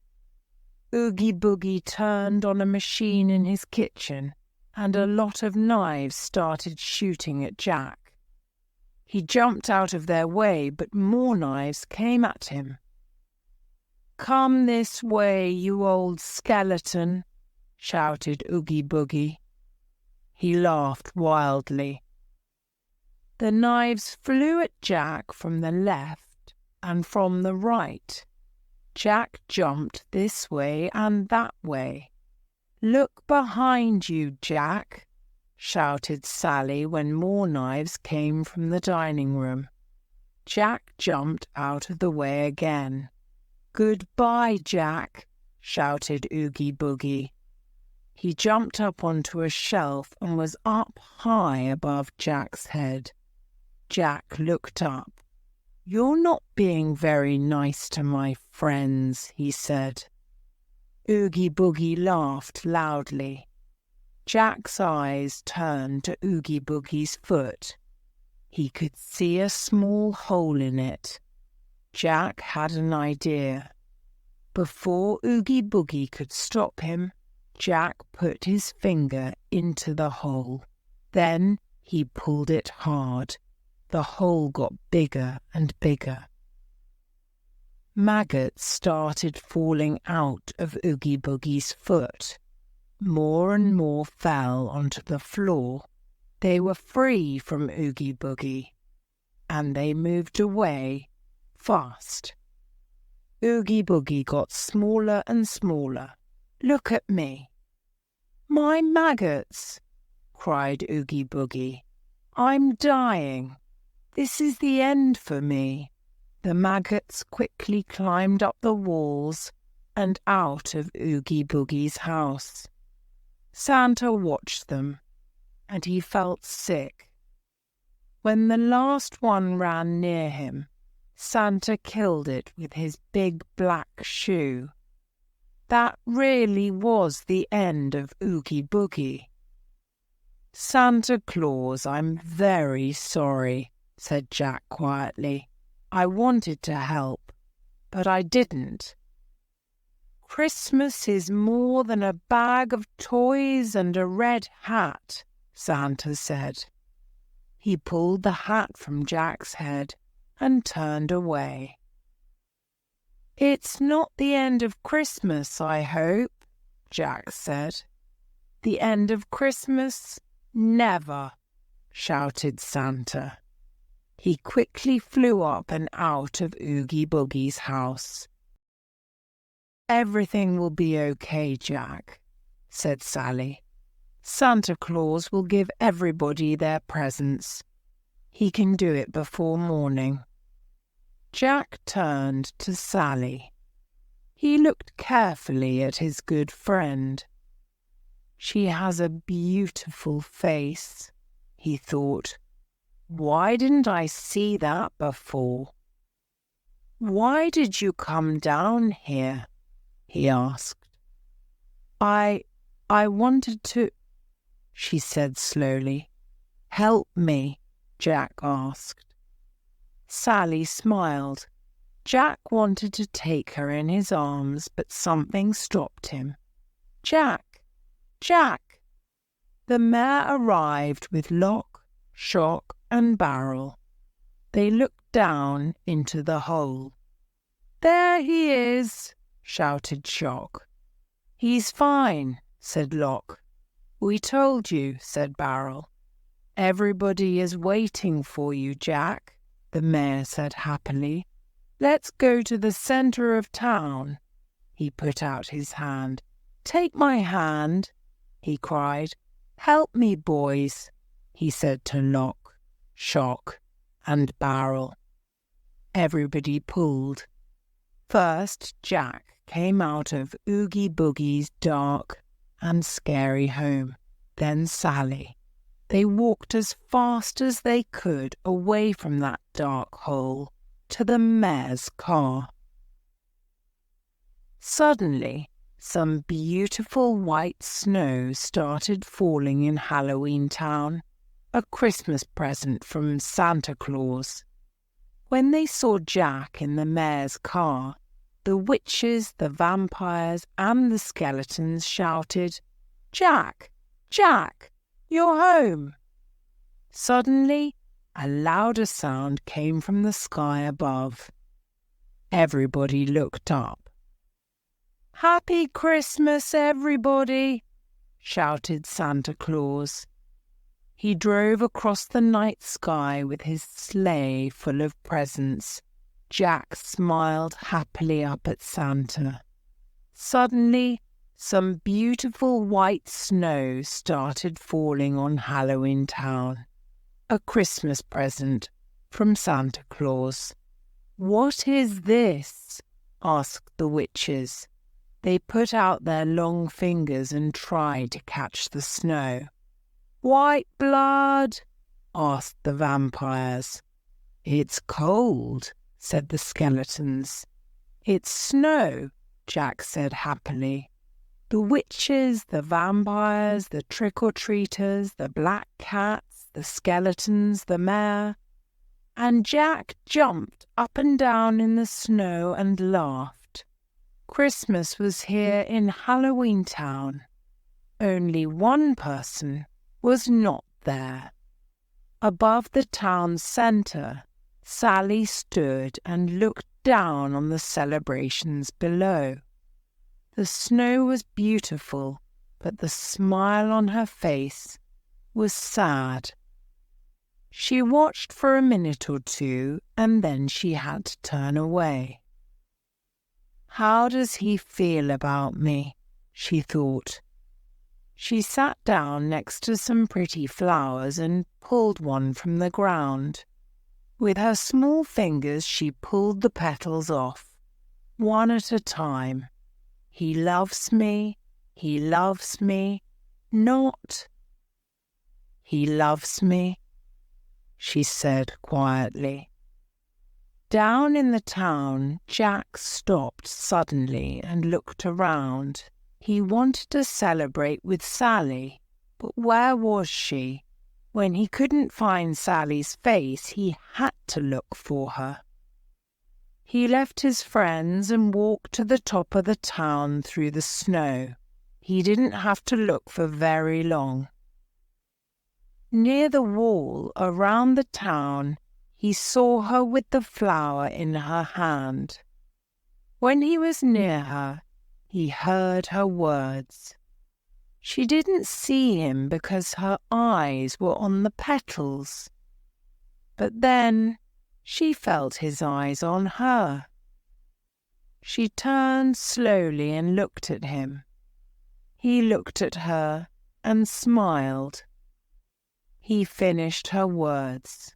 Oogie Boogie turned on a machine in his kitchen, and a lot of knives started shooting at Jack. He jumped out of their way, but more knives came at him. "Come this way, you old skeleton," shouted Oogie Boogie. He laughed wildly. The knives flew at Jack from the left and from the right. Jack jumped this way and that way. "Look behind you, Jack," shouted Sally when more knives came from the dining room. Jack jumped out of the way again. "Goodbye, Jack," shouted Oogie Boogie. He jumped up onto a shelf and was up high above Jack's head. Jack looked up. "You're not being very nice to my friends," he said. Oogie Boogie laughed loudly. Jack's eyes turned to Oogie Boogie's foot. He could see a small hole in it. Jack had an idea. Before Oogie Boogie could stop him, Jack put his finger into the hole. Then he pulled it hard. The hole got bigger and bigger. Maggots started falling out of Oogie Boogie's foot. More and more fell onto the floor. They were free from Oogie Boogie, and they moved away fast. Oogie Boogie got smaller and smaller. "Look at me." "My maggots," cried Oogie Boogie. "I'm dying. This is the end for me." The maggots quickly climbed up the walls and out of Oogie Boogie's house. Santa watched them, and he felt sick. When the last one ran near him, Santa killed it with his big black shoe. That really was the end of Oogie Boogie. "Santa Claus, I'm very sorry," said Jack quietly. "I wanted to help, but I didn't." "Christmas is more than a bag of toys and a red hat," Santa said. He pulled the hat from Jack's head and turned away. "It's not the end of Christmas, I hope," Jack said. "The end of Christmas? Never," shouted Santa. He quickly flew up and out of Oogie Boogie's house. "Everything will be okay, Jack," said Sally. "Santa Claus will give everybody their presents. He can do it before morning." Jack turned to Sally. He looked carefully at his good friend. "She has a beautiful face," he thought. "Why didn't I see that before?" "Why did you come down here?" he asked. I wanted to," she said slowly. "Help me?" Jack asked. Sally smiled. Jack wanted to take her in his arms, but something stopped him. "Jack! Jack!" The mare arrived with Lock, Shock, and Barrel. They looked down into the hole. "There he is!" shouted Shock. "He's fine," said Lock. "We told you," said Barrel. "Everybody is waiting for you, Jack," the mayor said happily. "Let's go to the center of town." He put out his hand. "Take my hand," he cried. "Help me, boys," he said to Lock, Shock, and Barrel. Everybody pulled. First, Jack came out of Oogie Boogie's dark and scary home. Then Sally. They walked as fast as they could away from that dark hole to the mayor's car. Suddenly, some beautiful white snow started falling in Halloweentown, a Christmas present from Santa Claus. When they saw Jack in the mayor's car, the witches, the vampires, and the skeletons shouted, "Jack! Jack! You're home!" Suddenly, a louder sound came from the sky above. Everybody looked up. "Happy Christmas, everybody!" shouted Santa Claus. He drove across the night sky with his sleigh full of presents. Jack smiled happily up at Santa. Suddenly, some beautiful white snow started falling on Halloweentown, a Christmas present from Santa Claus. "What is this?" asked the witches. They put out their long fingers and tried to catch the snow. "White blood?" asked the vampires. "It's cold," said the skeletons. "It's snow," Jack said happily. The witches, the vampires, the trick-or-treaters, the black cats, the skeletons, the mayor, and Jack jumped up and down in the snow and laughed. Christmas was here in Halloweentown. Only one person was not there. Above the town's centre, Sally stood and looked down on the celebrations below. The snow was beautiful, but the smile on her face was sad. She watched for a minute or two, and then she had to turn away. "How does he feel about me?" she thought. She sat down next to some pretty flowers and pulled one from the ground. With her small fingers she pulled the petals off, one at a time. "He loves me, he loves me, not. He loves me," she said quietly. Down in the town, Jack stopped suddenly and looked around. He wanted to celebrate with Sally, but where was she? When he couldn't find Sally's face, he had to look for her. He left his friends and walked to the top of the town through the snow. He didn't have to look for very long. Near the wall around the town, he saw her with the flower in her hand. When he was near her, he heard her words. She didn't see him because her eyes were on the petals. But then she felt his eyes on her. She turned slowly and looked at him. He looked at her and smiled. He finished her words.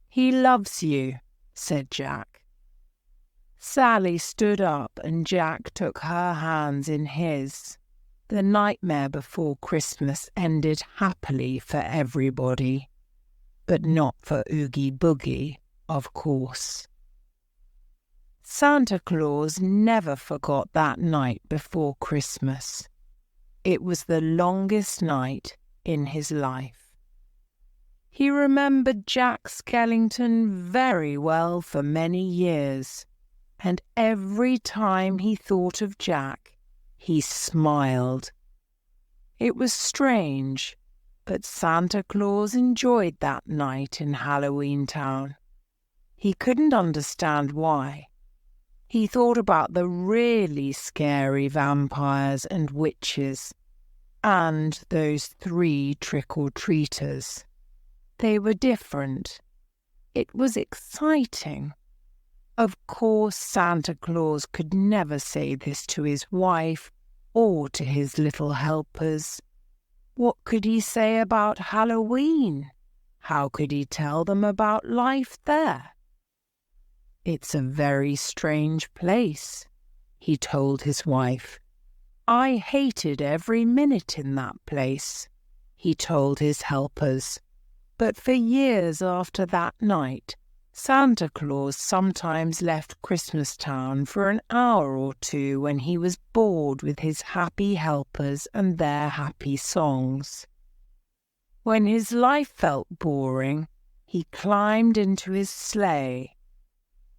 "He loves you," said Jack. Sally stood up and Jack took her hands in his. The nightmare before Christmas ended happily for everybody, but not for Oogie Boogie, of course. Santa Claus never forgot that night before Christmas. It was the longest night in his life. He remembered Jack Skellington very well for many years, and every time he thought of Jack, he smiled. It was strange, but Santa Claus enjoyed that night in Halloweentown. He couldn't understand why. He thought about the really scary vampires and witches, and those 3 trick-or-treaters. They were different. It was exciting. Of course, Santa Claus could never say this to his wife or to his little helpers. What could he say about Halloween? How could he tell them about life there? "It's a very strange place," he told his wife. "I hated every minute in that place," he told his helpers. But for years after that night, Santa Claus sometimes left Christmastown for an hour or two when he was bored with his happy helpers and their happy songs. When his life felt boring, he climbed into his sleigh.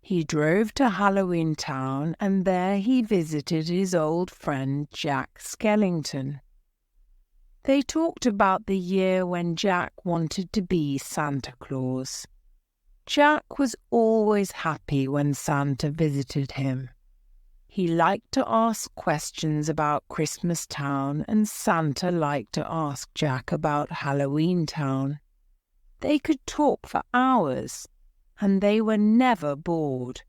He drove to Halloweentown, and there he visited his old friend Jack Skellington. They talked about the year when Jack wanted to be Santa Claus. Jack was always happy when Santa visited him. He liked to ask questions about Christmastown, and Santa liked to ask Jack about Halloweentown. They could talk for hours, and they were never bored.